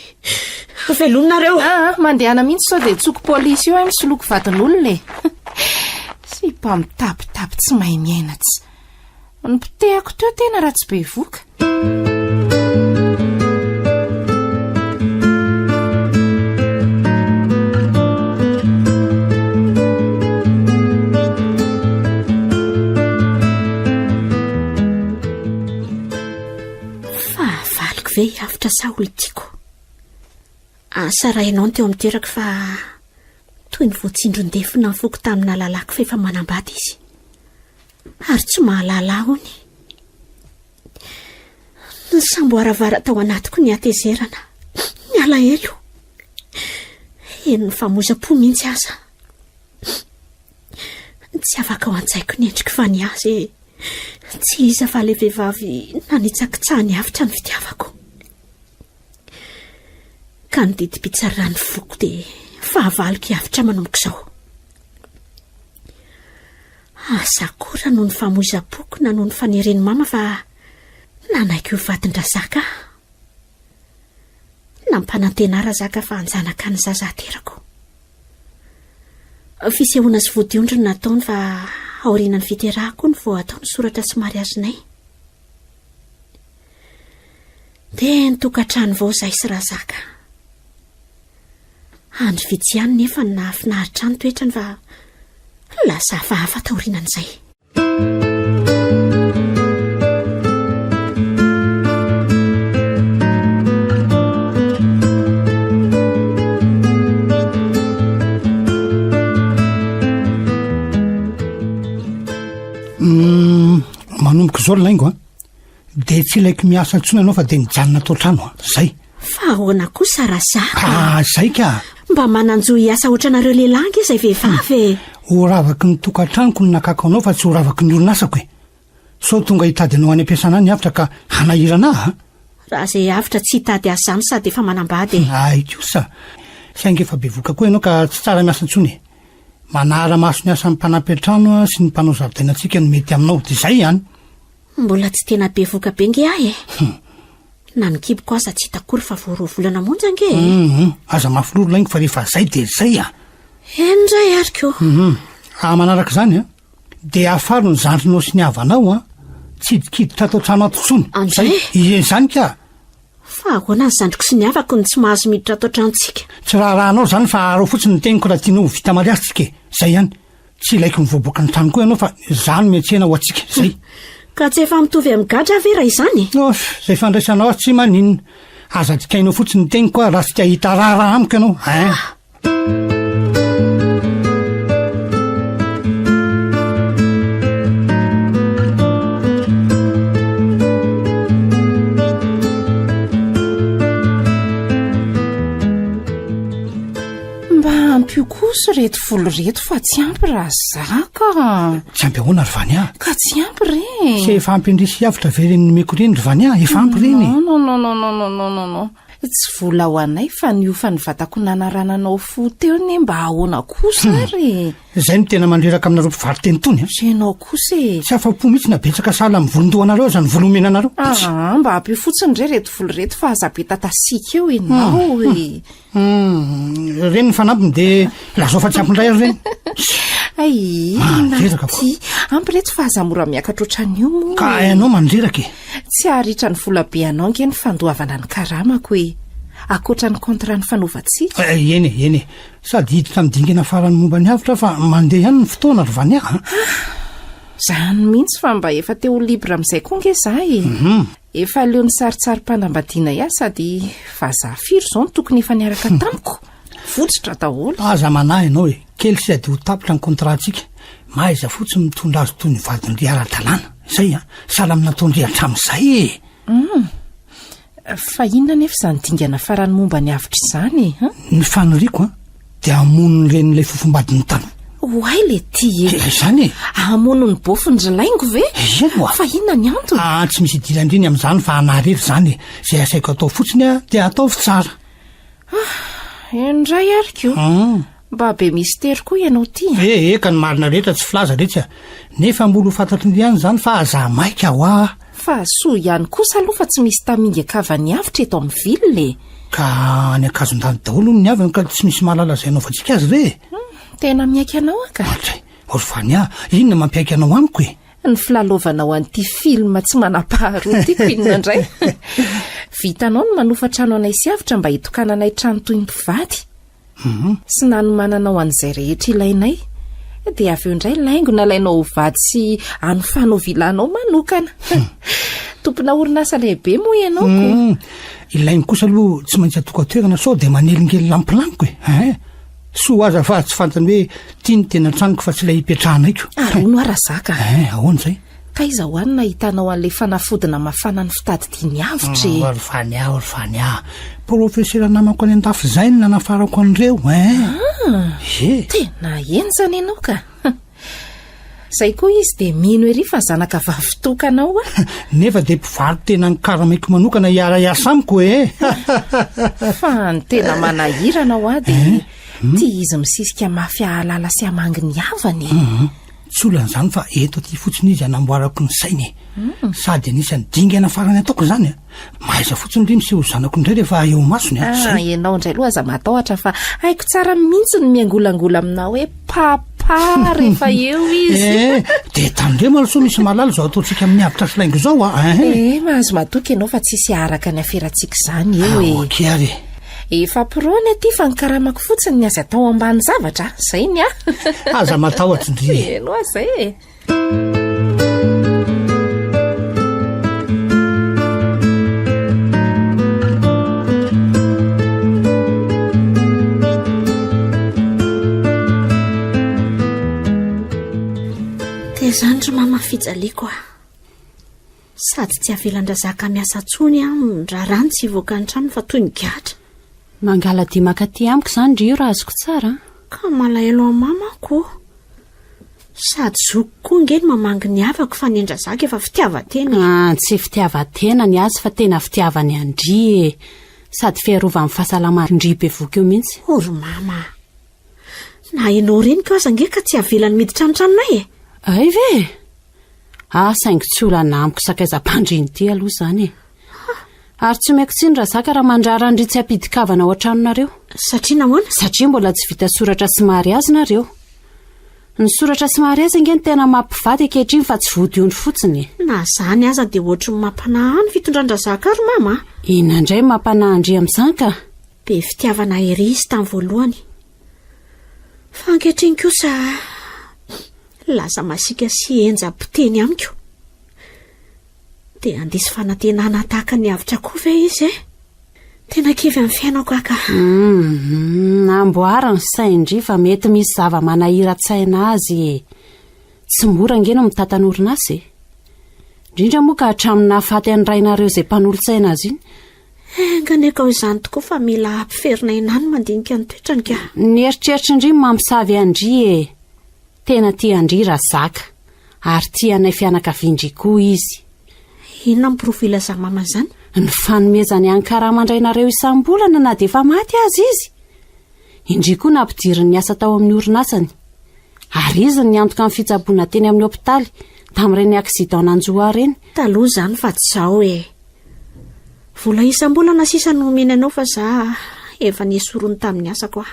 Velonareo. Mandehana mihitsy sao de tsoko polisy io misoloko vadin'olona e. Sy mpamitapitapy tsy mahay miaina tsy. Ny potehako teo tena raha tsy be voka. Fahavaloko ve Iavitra sa olo tiako? Sarahinao ny teo amin'ny toerako fa toy ny voatsindron-defina ny foko tamina lalako fa efa manambady izy. Ary tsy mahalala hony. Ny samboaravara tao anatiko ny atezerana. Ny alahelo. Eny ny famoza-po mihitsy aza. Tsy afaka ao an-tsaiko ny endriko fa ny azy. Tsy iza fa le vehivavy nanitsakitsahany Iavitra ny fitiavako. Ka ny didi-pitsarana ny foko dia fahavaloko Iavitra manomboka izao. Asa koa noho ny famoizam-poko na noho ny fanereny mama fa nanaiky ho vadin-drazaka. Nampanantenara zaka fa anjanaka ny zaza aterako. Fisehoana sy voadiondro no nataony fa aoriana ny fiterahako ny vao atao ny soratra sy mariazinay. Dia nitokantrano vao izay sy razaka. Andro vitsy ihany nefa ny nahafinaritra ny toetrany fa lasa hafahafa taorianan'izay. Manomboka izao laingo a de tsy ilaiko miasa ntsona ianao fa de nijanona tao trano a zay. Fa ahoana kosa razaka? Zay ka mba mananjo hiasa ohatranareo lehilahy izay vehivavy. Ho ravaky ny tokantranoko ny nakako anao fa tsy ho ravaky ny orinasako e. Sao tonga hitady anao any am-piasana any Iavitra ka hanahirana raha zay avitra tsy hitady azy zany sady efa manambady. Kosa saingy efa bevoka koa ianao ka tsy tsara miasa ntsony. Manara-maso ny asan'ny mpanapetrano sy ny mpanao zaridainantsika no mety aminao dia izay ihany. Mbola tsy tena bevoka be nge ahy na mikiboko aza tsy hitakory fa voaroavolana monja nge. Aza mafiloro laingo fa rehefa zay dia zay Endray ariko. Manaraka izany dia afaro ny zandrinao sy ny havanao tsy hidikiditra atao trano ato tsony. Izany ka. Fa ahoana ny zandriko sy ny havako ny tsy mahazo miditra atao tranontsika. Tsy raharahanao zany fa arao fotsiny ny teniko raha tianao vita mariatsika. Zay ihany. Tsy ilaiko mivoaboaka ny trano koa ianao fa izany miantsena ho antsika. Zay. Ka tsy efa mitovy amin'ny gadra ve raha izany? Zay fandraisanao tsy maninona. Aza dikainao fotsiny ny teniko raha tsy tia hita raharaha amiko ianao. Kosa reto folo reto fa tsy ampy raha zaka. Tsy ampy ahoana ry vany ka tsy ampy re. Tsy efa ampy indrisy avitra vereny nomeko reny ry vany efa ampy reny. No. Tsy vola ho anay fa niofa ny vatako nanarananao fo teo ne mba ahoana kosa re. Zay no tena mandreraka aminareo mpivariteny tony. Zenao kosa tsy afa-po mihitsy na betsaka sala amin'ny volondohanareo zany volomenanareo. Mba ampy fotsiny re reto folo reto fa aza be tatasika eo ianao reny ny fanampiny dia lazao fa tsy ampindray ary reny. Ampy reto fa aza mora miakatra ohatran'io moa. Ka ianao mandreraka tsy aritra ny vola be anao nge ny fandoavana ny karamako akoatra ny kontra ny fanaovantsika. Eny sady hiditra midingana farany momba ny avitra fa mandeha ihany ny fotoana ry vany zany mihitsy fa mba efa teo libra amin'izay koa nge zahy. Efa leo ny saritsary-panambadiana ihany sady vazafiry zao ny tokony efa niaraka tamiko fotsitra daholo. Aza manahy ianao kely sy ady ho tapitra ny kontrantsika maiza fotsiny mitondra azy toy ny vadindry ara-dalàna. Zay salamina ataondrehatra amin'izay fa inona nefa izany dingana farany momba ny avitra izany ny faniriako dia amono ren'ilay fofombadiny tany. Hoay le ty zany amono ny bofiny rilaingo ve? Fa inona ny antony? Tsy misy idirandriny amin'izany fa anarery zany zay asaiko atao fotsiny dia ataovy tsara. Endray ariko mba be mistera koa ianao ty. Ka ny marina rehetra tsy filaza rehetra nefa mbola ho fantatry ny ihany zany fa aza maika fa soa ihany kosa aloha fa tsy misy taminga kavany avitra eto amin'ny vilile. Ka ny akazon-dany daholo ny avany ka tsy misy mahalala zay anaovantsika azy re. Tena miaiky anao ka. Orfany inona mampiaiky anao amiko ny filalovanao an'ity filma tsy manam-paharoa tiako inona indray. Vitanao no manofatra anao anay sy avitra mba hitokananay trano toy ny mpivady. Sy nanomananao an'izay rehetra ilainay dia avy eo indray laingo nalainao vady sy anofanao vilanao manokana. Tompona orinasa lehibe moa ianao ilainy kosa aloha tsy maintsy atoka-toerana sao dia manelingely lampilaniko soa aza fa tsy fantany hoe tia ny tena tranoko fa tsy ilay hipetrahanaiko. Arono arazaka. Ahoana izay? Ka iza hoanina hitanao an'ilay fanafodina mafana ny fitady tiany avitra. Orfany profesera namako any an-dafy zay ny nanafarako an'ireo tena eny zany ianao ka. Zay koa izy dia mino ery fa zanaka vavitokanao nefa dia mpivaly tena ny karamaiko manokana hiara-iasa amiko fa ny tena manahirana dia ty izy misisika mafy ahalala sy amangy ny havany. Tsy olan'izany fa eto aty fotsiny izy anamboarako ny sainy sady anisany dingana farany ataoko zany maiza fotsiny ry miseho zanako indray rehefa eo masony ianao indray aloha aza matahotra fa haiko tsara mihitsy ny miangolangola aminao hoe papa rehefa eo izy dia tandre malosoa misy malala zao ataontsika amin'ny avitra sy laingo zao mahazo matoky ianao fa tsisy araka ny aferatsika zany eo ary efa pirony aty fa ny karamako fotsiny ny azy atao ambany zavatra zay ny aza matahotra ndry eno zay dia zany ry mama fijaliako sady tsy avelan-drazaka miasa tsony raharano tsy hivoaka ny trano fa toy ny gatra. Mangala dimaka ty amiko zany ry io raha azoko tsara ka malahelo amin'ny mamako sady zoko koa nge ny mamangy ny havako fa ny endrazaka efa fitiavatena. Tsy fitiavatena ny azy fa tena fitiavany andry e, sady fiarovan'ny fahasalamandry be voky eo mihitsy. Ory mama, na ianao reny ko aza nge ka tsy avelany miditra ny tranonay e. Ay ve? Saingy tsy olana amiko sakaizam-pandriny ty aloha zany e. Ary tsy maiko tsiny raha zaka raha mandrara andry tsy ampidikavana ao an-tranonareo. Satria nahoana? Satria mbola tsy vita soratra sy mariazy nareo. Ny soratra sy mariazy nge ny tena mampivady ankehitriny fa tsy voadyondry fotsiny. Na zany aza dia ohatry ny mampanahy ny fitondran-drazaka ary mama. Inandray mampanahy andry amin'izany ka? Be fitiavana ery izy tamin'ny voalohany. Fa ankehitriny kosa lasa masika sy enjam-poteny amiko. Dia andisy fanantenana tahaka ny avitra koa ve izy e? Tena kivy amin'ny fiainako aka. Namboarany saindry fa mety misy zava-manahira-tsaina azy e. Tsy mora nge no mitantan'orina azy e. Indrindra moa ka hatramin'ny nahafaty an'irainareo izay mpanolotsaina azy iny. Enganeka ho izany tokoa fa mila ampiferina inany mandinika ny toetrany ka. Ny eritreritry indry mampisavy andry e. Tena tia andry razaka ary tia anay fianakaviandry koa izy. Inona ny profila za mama zany? Ny fanomezany an-karama andrainareo isam-bolana na dia efa maty azy izy. Indry koa nampidiriny ny asa tao amin'ny orinasany. Ary izy ny antoka amin'ny fitsaboana teny amin'ny hopitaly tamin'ireny aksidao nanjoa reny. Taloha zany fa tsy zao e. Vola isam-bolana sisa no omeny anao fa za efa niesorony tamin'ny asa koa.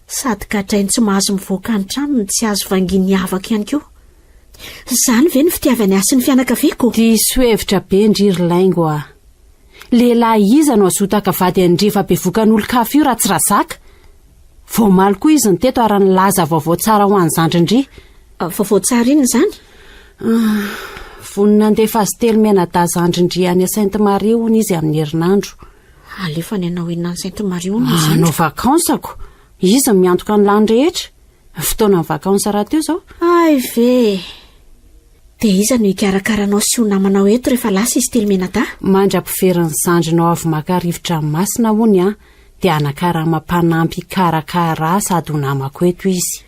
Sady gadrainy tsy mahazo mivoaka ny tranony tsy azo vanginy havaka ihany koa. Zany ve ny fitiavany azy sy ny fianakaviako? Diso hevitra be ndriry laingo a. Lehilahy iza no azotaka vady andry efa be vokan'olo-kafa io raha tsy razaka. Voamaly koa izy ny teto ary ny laza vaovao tsara ho an'ny zandrindry. Vaovao tsara iny zany? Vonina andefa azy telo menada zandrindry any Sainte-Marie hono izy amin'ny herinandro. Alefa ny anao inona ny Sainte-Marie hono izy? No vakansako. Izy miantoka ny lany rehetra. Fotoana ny vakansa raha teo zao. Ay ve. Dia iza no hikarakaranao sy ho namanao eto rehefa lasa izy telo menada? Mandra-piveriny zandrinao avy maka-rivotra masina hono a, dia anakarama mpanampy karakara sady ho namako eto izy.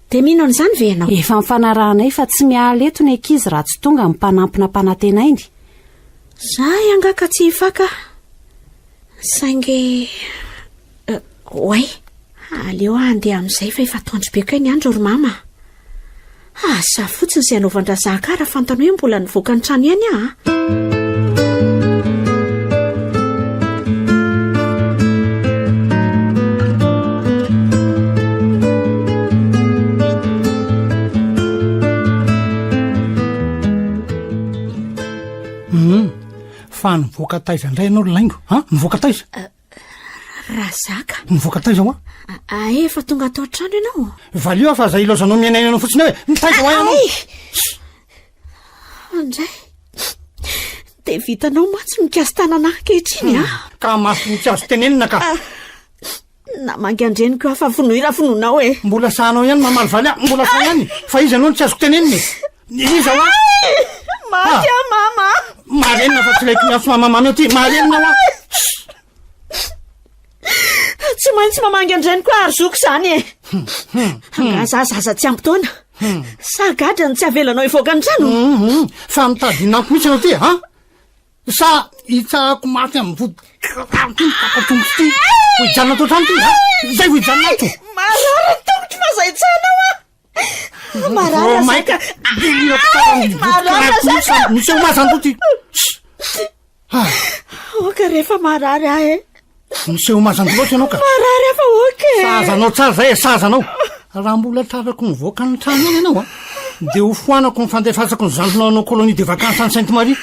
Dia mino an'izany ve ianao? Efa mifanarahanay fa tsy miala eto ny ankizy raha tsy tonga mmpanampina mpanantenainy. Zay angaka tsy hifaka. Saingy oay, aleo andeha amin'izay fa efa tondro be koa ny andro ry mama. Sa fotsiny izay anaovan-drazaka raha fantany hoe mbola nivoaka ny trano ihany a. Fa nivoaka taiza indray ianao laingo? Nivoaka taiza? Razaka. Nivoaka taiza ho efa tonga atao trano ianao. Valio fa za ilozanao miainainanao fotsiny hoe nitaiza ho ianao. Andray. Dia vitanao matsy mikasy tanana ankehitriny a. Ka masy tsy azo tenenina ka. Namangy andreniko afa vonoira vononao e. Mbola sahanao ihany mamaly valy mbola fa ihany. Fa izy anao tsy azo tenenina. Iza ho maty a mama. Marenina fa tsy laiko miafo mamamano ty. Marenina ho tsy maintsy mamangy andreniko ary zoko zany e. Zaza tsy ampy-taona. Sagadra ny tsy avelanao ivoaka ny trano. Fa mitady nampo mihitsy anao ty sa hitsahako maty amin'ny vodtongo ty. Ho hijanona tao trano ty. Zay ho hijanona ato. Marara ny tongotry fa zay tsanao a. Marara zaka. Marara zaka. Misy ho mazanto ty. Oka rehefa marary ahy e. Misy ho mazanto loatra ianao ka. Marary afa oka e. Sazanao tsara zay e, sazanao. Raha mbola trarako nivoaka ny trano iny ianao dia ho foanako ny fandefasako ny zandronao anao kolonie de vacances any Sainte-Marie.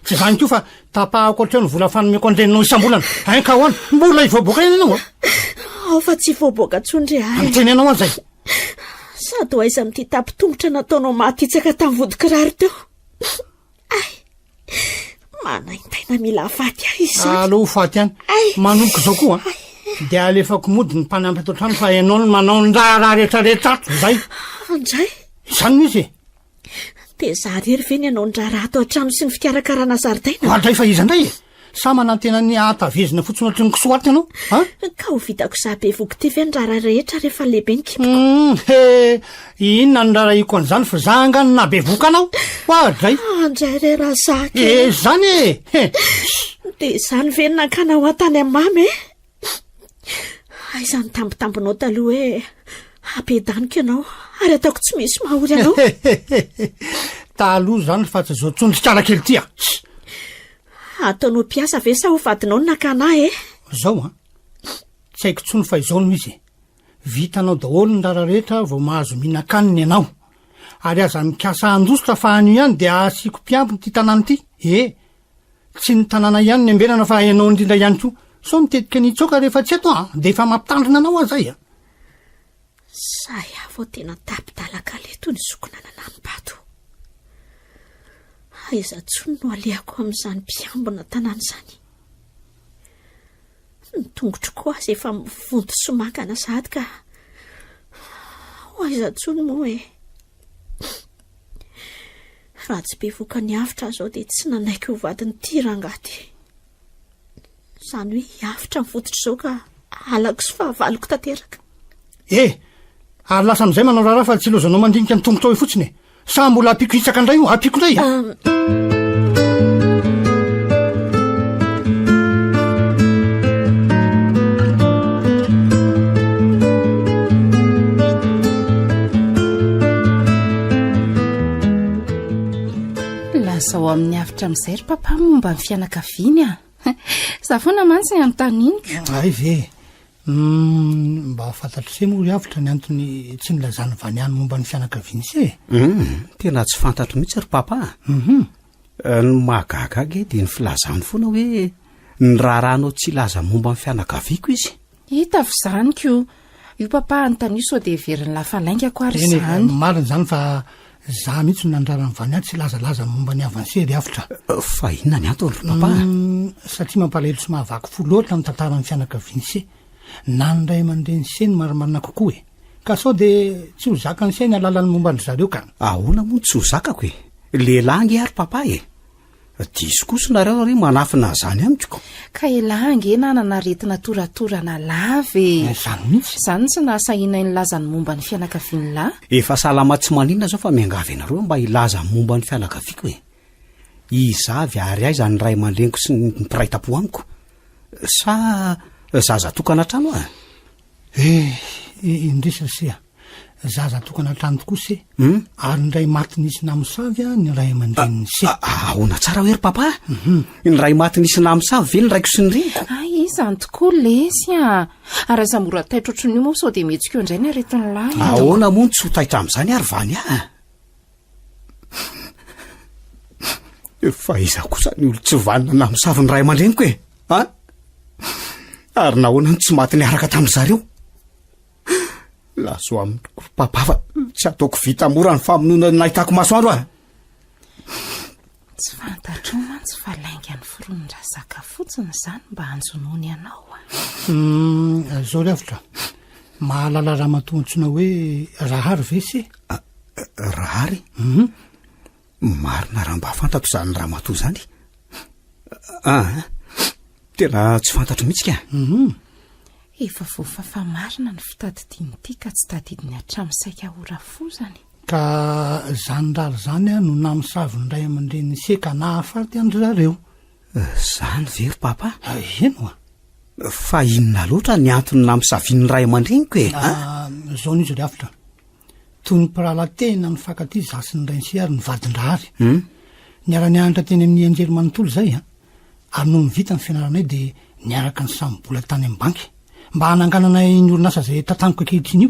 Tsy zany koa fa tapahako ohatreo ny vola fanomeko andreninao isam-bolana. Ka hoany mbola hivoaboaka iny ianao fa tsy voaboaka tsondry ahy. Anteny ianao an'izay. Sady ho aiza amin'ity tampitongotra nataonao matitsaka tamin'ny vodikirary teo. Manaintaina mila afaty ahy izy. Aleo faty ihany. Manomboka izao koa dia alefako mody ny mpanampy ato trano fa ianao no manao ny raha rehetrarehetra ato zay. Andray. Izany mihitsy. Dia za rery ve ny ianao ny raha ato an-trano sy ny fikarakarana zaridaina? Andray fa izy andray samana tena ny atavezina fotsiny ohatry ny kisoaty ianao ka ho vitako zabe voko ty ve ny rara rehetra rehefa lehibe ny kipo inona ny raraiko an'izany fa za angano na be voka anao hoadray andray re raha zaka zany de zany venina kanao atany amin'ny mamy aizany tambotambonao taloha hoe apedaniko ianao ary ataoko tsy misy mahory ianao taloha zany fa tsy zao tsondrikala kely tya ataonao mpiasa ve sa ho vadinao ny nakanahy zao tsy haiko tsony fa izao no izy vitanao daholo ny rara rehetra vao mahazo mihinan-kaniny ianao ary aza mikasa andositra fa anio ihany de asiako mpiampy ty tanàna ty tsy ny tanàna ihany ny ambenana fa ianao indrindra ihany ko so mitetika nitsoka rehefa tsy ato de efa mampitandrina anao azay zay avao tena tapidalaka leto ny zokonanana ny bato aiza tsony no aleako amin'izany mpiambina tanàna izany ny tongotro koa azy efa mivonto somakana sady ka ho aiza tsony moa raha tsy be voka ny avitra zao de tsy nanaiky ho vadiny tirangaty zany hoe hiavitra mivotitra zao ka alako sy fahavaloko tanteraka ary lasa am'izay manao raharaha fa tsy lozanao mandinika ny tongotra eo fotsiny sa mbola apiko hitsaka indray io apiko indray lazao amin'ny avitra amin'izay ry papa momba ny fianakaviany za foana mantsy ny anontaninika ay ve mba fantatro se moa ry avitra ny antony tsy nilazany vany any momba ny fianakaviany se tena tsy fantatro mihitsy ry papa ny mahagagaga de ny filazany foana hoe ny raharanao tsy laza momba ny fianakaviako izy hita fi zanyko io papa anontaniso so de veriny lafalaingako ary zany mariny zany fa za mihitsy nandrarany vany any tsy lazalaza momba ny avanse ry avitra fa inona ny antony ry papa satria mampalahelo sy mahavaky fo loatra ny tantarany fianakaviany se na ny ray aman-dreny seny marimarina kokoa ka sao de tsy ho zaka ny seny alalany momba ny zareo ka ahoana moa tsy ho zakako lehilahy ary papa diso kosonareo ary manafina zany amiko ka elange nanana retina toratorana lave zany mihitsy zany tsy nahasahina ny lazany momba ny fianakaviany lahy efa salama tsy maninona zao fa miangavy anareo mba hilaza momba ny fianakaviako izavy ary ay zany ray aman-dreniko sy ny mpiraitam-po amiko sa zaza tokana trano indrisa sia zaza tokana trano tokoa se ary ny ray maty nisy namosavy ny ray aman-dreniny se ahoana tsara hoe ry papa ny ray maty nisy namosavy ve ny raiko sy ny reniko izany tokoa lesy ary aza mora taitra otrany io moa sao de mihetsika eo indray ny aretiny lahy ahoana moa ny tsy ho taitra amin'izany ary vany fa iza kosa ny olo tsy vanina namosavy ny ray aman-dreniko ary nahoana ny tsy maty ny araka tamin'izareo lazo amiko papa fa tsy ataoko vita mora ny famonona nahitako masoandro tsy fantatro mantsy fa lainga ny fironondrazaka fotsiny zany mba hanjonony ianao zao ry avitra mahalala raha matoantsona hoe rahary ve se rahary marina raha mba fantatro zany raha mato zany tena tsy fantatro mihitsy ka efa voafafa marina ny fitadidiany ity ka tsy tadidiny hatramin'saika ora fozany ka zany rary zany no namosavy ny ray aman-dreny se ka nahafarity andry zareo zany ve ry papa eno fa inona loatra ny antony namosaviany ray aman-dreniko zao nizy ry avitra toy ny mpiralatena ny fakaty zasy ny rainse ary ny vadindrahary niara-ny anitra teny amin'ny anjely manontolo zay ary no mivita ny fianaranay de niaraka ny samybola tany amin'ny banky mba hanangananay ny orinasa zay tataniko akehitriny io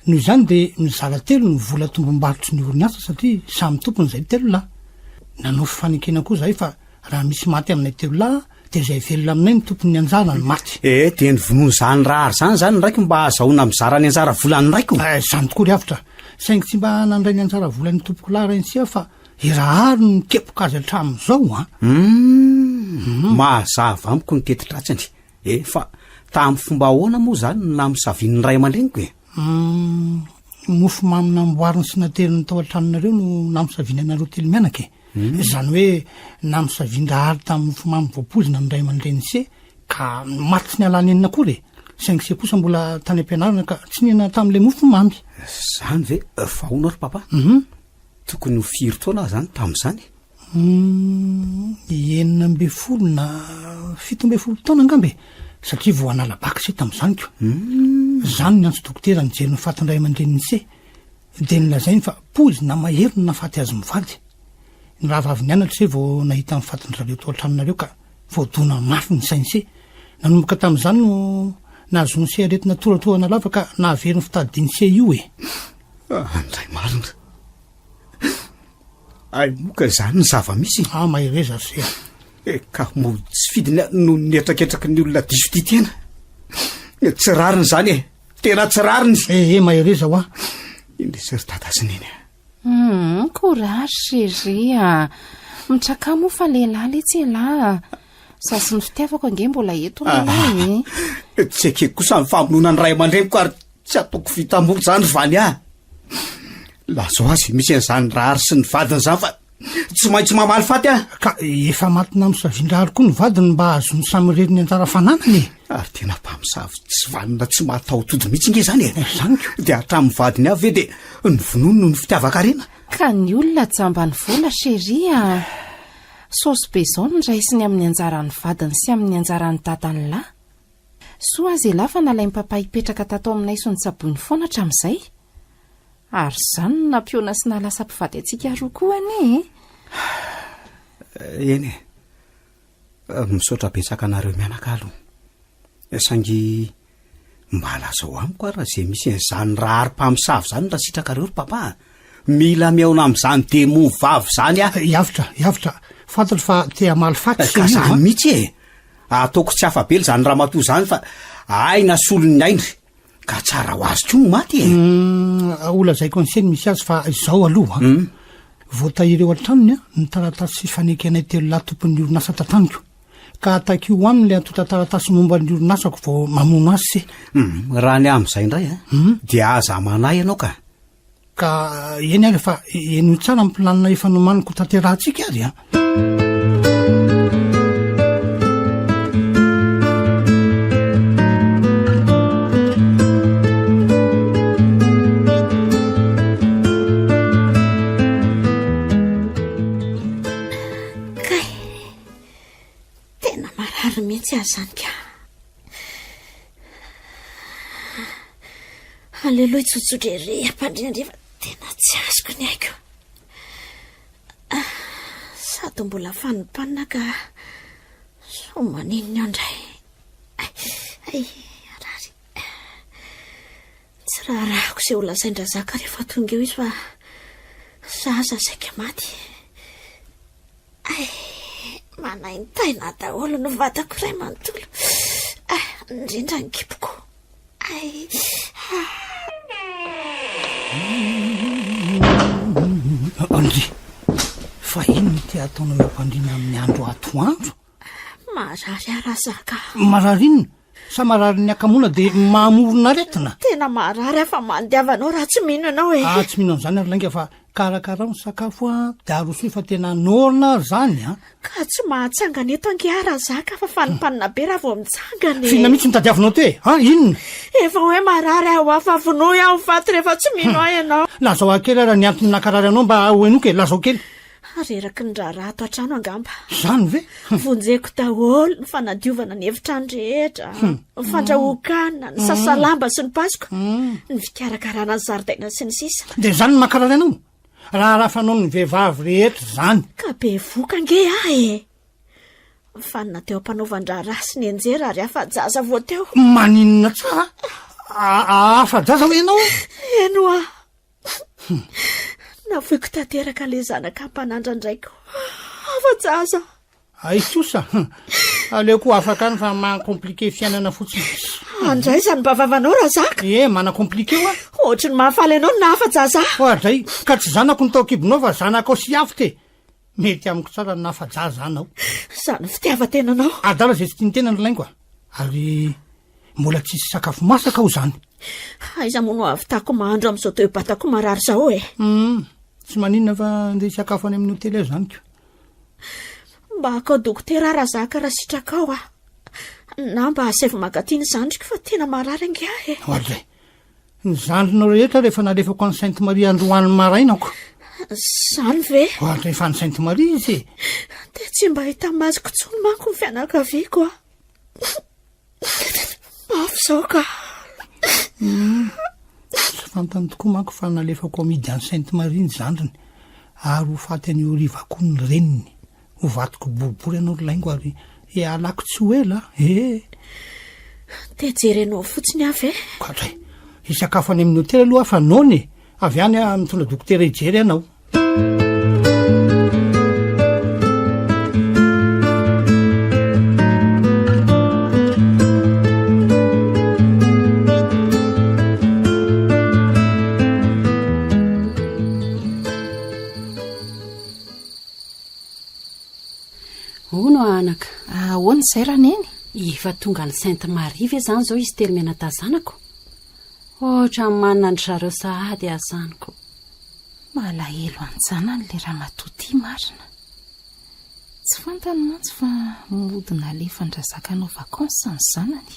noho izany de mizara telo ny vola tombom-barotsy ny orinasa satria samy tompony zay telo lahy nanao fifanekena koa zay fa raha misy maty aminay telo lahy de zay velona aminay ny tompony anjara ny maty de ny vonoany zany rahary zany zany ndraiky mba azahoana mizara ny anjara volany raiko zany tokoa ry avitra saingy tsy mba nandray ny anjara volany tompoko lahy rainsia fa irahary ny kepoka azy hatramin'izao mahazava amiko ny tetitratsany fa tamin'ny fomba ahoana moa zany no namosaviany ray aman-dreniko mofo mamy namboariny sy nateriny tao an-tranonareo no namosaviany anareo telo mianaka zany hoe namisavindrahary tamin'ny mofomamy voapozina amin'ray aman-dreny se ka maty tsy ny alany enina kory saingy se kosa mbola tany am-pianarana ka tsy nina tamin'la mofomamy. Zany ve vahoana ry papa? Tokony ho firy taona zany tamin'izany? 9 na 17 taona angambe satria vo analabaka se tamin'izany ko. Zany ny antso dokotera nijery ny fatindray aman-dreniny se de nilazainy fa pozina mahery no nafaty azy mivady. Ny raha avy nianatra se vo nahita ny fatindrareo tao an-tranonareo ka voadona mafy ny sainy se nanomboka tamin'izany no nahazony se aretina toratoana lava ka nahaveriny fitadiny se io e. Andray marina ay moka zany ny zava-misy. Mahereza se ka mo tsy fidiny no nietraketraky ny olona diso ty tena tsy rariny zany e tena tsy rariny. Mahereza hoa indre sery tatasininy courage chérie mitraka moa fa lehilahy le tsy lahy sasy ny fitiavako ange mbola eto ny tsy akeko kosa ny famonona ny ray aman-dreniko ary tsy ataoko fitamory zany vany lazao azy misy an'izany rary sy ny vadiny zany fa tsy maintsy mamaly faty ka efa matina misavindrahary koa ny vadiny mba azony samyreriny anjara fananany ary tena mpamosavy tsy vanina tsy mahataotody mihitsy nge zany zanyko de hatramin'ny vadiny avy ve de ny vonono no ny fitiavaka rena ka ny olona jambany vola chérie sosy be zao ny raisiny amin'ny anjaran'ny vadiny sy amin'ny anjaran'ny dadany lahy soa azy lafa nalay papa hipetraka tato aminay so ny tsaboiny foana hatramin'izay ary zany nampiona sy nalasa mpivady atsika roa koa ane eny misaotra betsaka anareo mianakalo sangy mba lazao amiko ary raha zay misy an'izany raha ary-mpamosavy zany raha sitrakareo ry papa mila miaona amin'izany demo vavy zany Yavitra fantatra fa te amaly faty ka zany mihitsy ataoko tsy afabely zany raha matoa zany fa aina solony aindry ka tsara ho azy ko maty ola zay konseny misy azy fa izao aloha voatahireo an-tranony ny taratasy fanaiky anay telo lahy tompony orinasa tataniko ka ataky io aminy le antota taratasy momba ny orinasako vo mamono azy se raha ny am'izay indray de aza manay ianao ka eny ary fa eno tsara mpilanina efa nomaniko tanterahantsika ary mihitsy azany ka aleloha itsotsodrere ampandrinandrefa tena tsy azoko ny haiko sady mbola fanimpanina ka so maninony ao ndray arary tsy raha rahako izay olazaindrazaka rehefa tonga eo izy fa zaza saika maty manaintaina daholo no vatako ray manontolo indrindra ny kipoko andry fa ino ny ty ataonao ampandrina amin'ny andro atoandro marary arazaka marary inona sa marary ny akamona de mamorona retina tena marary afa mandiavanao raha tsy mino anao tsy mino an'izany ary lainga fa karakarao ny sakafo de aroso fa tena norona ary zany ka tsy mahatsangana eto angeara zaka fa fanimpanina be raha vao mitsangany fina mihitsy mitadiavinao te inona efa hoe marary aho afa vonoa aho faty rehefa tsy mino ahy ianao lazao akely raha ny antony nakarary anao mba hoenoke lazao kely reraky ny raharaha ato an-trano angamba zany ve vonjeko daholo ny fanadiovana ny hevitrany rehetra ny fandrahokanina ny sasalamba sy ny pasiko ny fikarakarana ny zaridaina sy ny sisa de zany ny makarary anao raha rafanao ny vehivavy rehetra zany ka be voka nge fanina teo ampanaovan-draharaha sy ny enjera ary afa-jaza vo teo maninona tsara afa-jaza ho ianao enoa nafoiko tanteraka le zanaka ampanandra ndraiko afa-jaza kosa aleoko afaka any fa makomplike fiainana fotsiny andray zany mba vavanao raha zaka manakomplike ohatry ny mahafaly anao no nahafa-jaza oadray ka tsy zanako ny taokibonao fa zanako sy afy te mety amiko tsara ny nahafa-jaza anao zany fitiavantenanao adala zay tsy tiany tena ny laingo ary mbola tsisy sakafo masaka ao zany aiza mono avitako mahandro am'izao toebatako marary zao tsy maninona fa nde sakafo any amin'ny hotely azy zany ko mba hakao dokotera Razaka raha sitraka ao na mba hasevy magatiny zandriko fa tena marary angiahy. Oadray ny zandrinao rehetra rehefa nalefako any Sainte Marie androany marainako. Zany ve? Oadray fa ny Sainte Marie izy de tsy mba hita mazoko tsony manko ny fianakaviako mafy zao ka. Tsy fantany tokoa manko fa nalefako amidy any Sainte Marie ny zandriny ary ho faty any Orivako ny reniny ho vatiko boribory anao laingo ary alako tsy ho ela de jerenao fotsiny avy Oadray isakafo any amin'ny hotely aloha fa nony avy any mitondra dokotera ijery anao. Ono anaka ahoana izay raha neny efa tonga ny Sainte Marie ve zany zao izy telo menatazanako ohatra manana ny zareo sahady azaniko. malahelo anjanany le raha matoty marina tsy fantany mantsy fa modina alefandrazaka anao vakansa ny zanany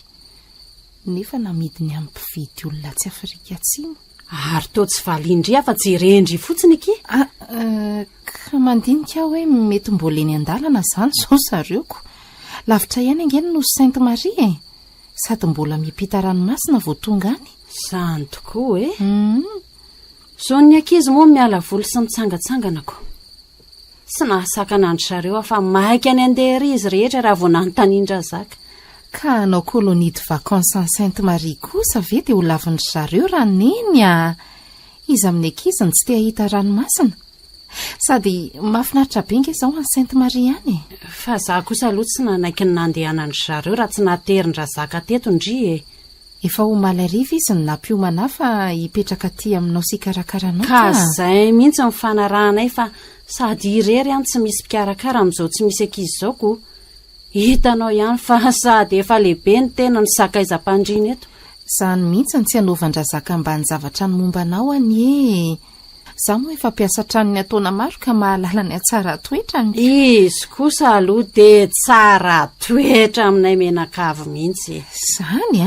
nefa namidiny amin'ny mpividy olona tsy Afrika Atsimo ary to tsy valindry fa jerendry fotsiny ki ka mandinika hoe mety mbola eny an-dalana zany zao zareoko lavitra ihany angeny no Sainte Marie sady mbola mipita ranomasina vao tonga any. Zany tokoa zao ny ankizy moa miala voly sy mitsangatsanganako sy nahasakana andry zareo fa maika any andeha izy rehetra raha vao nanotanindra zaka ka anao kolonie de vacances any Sainte Marie kosa ve dia ho lavindry zareo raha neny izy amin'ny ankiziny tsy te hahita ranomasina sady mahafinaritra be nge zao any Sainte Marie any fa za kosa aloha tsy nanaiky ny nandehanandry zareo raha tsy naterindra zaka teto ndry efa ho malariva izy ny nampiomana fa hipetraka aty aminao sy karakaranao ka zay mihitsy mifanarahanay fa sady irery any tsy misy mpikarakara amin'izao tsy misy ankizy zao ko hitanao ihany fa sady efa lehibe ny tena ny sakaizam-pandriana eto zany mihitsy ny tsy hanaovandrazaka ambany zavatra ny mombanao any za moa efa mpiasa tranony ataona maro ka mahalala ny atsara toetra ny izy kosa aloha de tsara toetra aminay menakavy mihitsy zany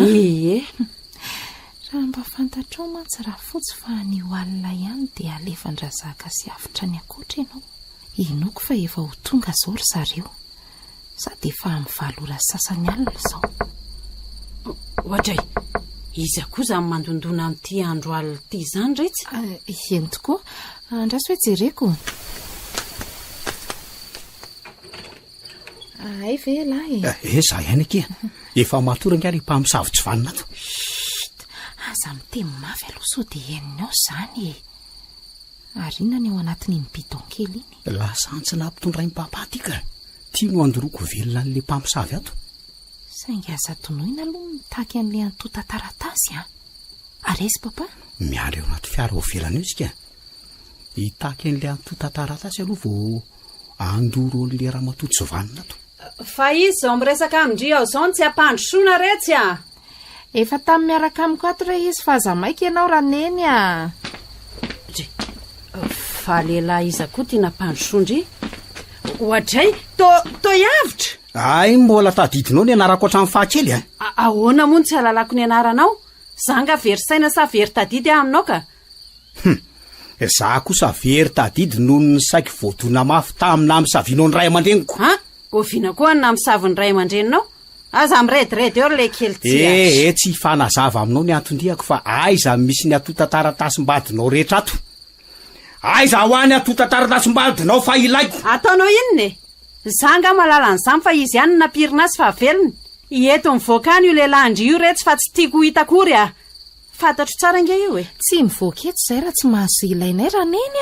raha mba fantatrao mantsy raha fotsy fa ny hoalina ihany dia alefandrazaka sy avitra ny akoatra ianao inoko fa efa ho tonga zao ry zareo sady efa amin'ny valora sasany alina zao ohatray izy akoza amin'ny mandondona amin'ity andro alina ity zany retsy eny tokoa andraso hoe jereko ay ve lahy za ihany akia efa matoranga ary mpamosavy tsy vanina ato aza miteny mafy aloha so dia heniny ao zany ary inona ny ao anatiny ny bidon kely iny lasantsy na mpitondray mpampatika tia no andoroko velona n'le mpamosavy ato saingy aza tonoina aloha mitaky an'le antota taratasy ary aizy papa miala eo anaty fiara ho velana io isika hitaky an'le antota taratasy aloha vao andoro an'le raha matoto sy vanina ato fa izy zao miresaka amindri ao zao ny tsy ampandrosoana retsy efa tamin'ny miaraka amiko ato re izy fa aza maika ianao raha neny fa lehilahy izy akoa tiana ampandrosondry ohatray to iavitra ay mbola tadidinao ny anarako hatramin'ny fahakely ahoana moa ny tsy alalako ny anaranao zanga very saina sa very tadidy aminao ka za kosa very tadidy noho ny saiky voadona mafy tamina misavinao ny ray aman-dreniko oviana koa ny namisavy ny ray aman-dreninao aza mirediredy eo le kely tsy fanazava aminao ny antondriako fa aiza misy ny atota taratasim-badinao rehetra ato aiza ho any atota taratasim-badinao fa ilaiko ataonao inone zanga malala nyzany fa izy ihany napirina azy fa velony ieto mivoakany io lehilahandry io retsy fa tsy tiako hitakory fantatro tsara nge io tsy mivoaka eto zay raha tsy mahazo ilainay raha neny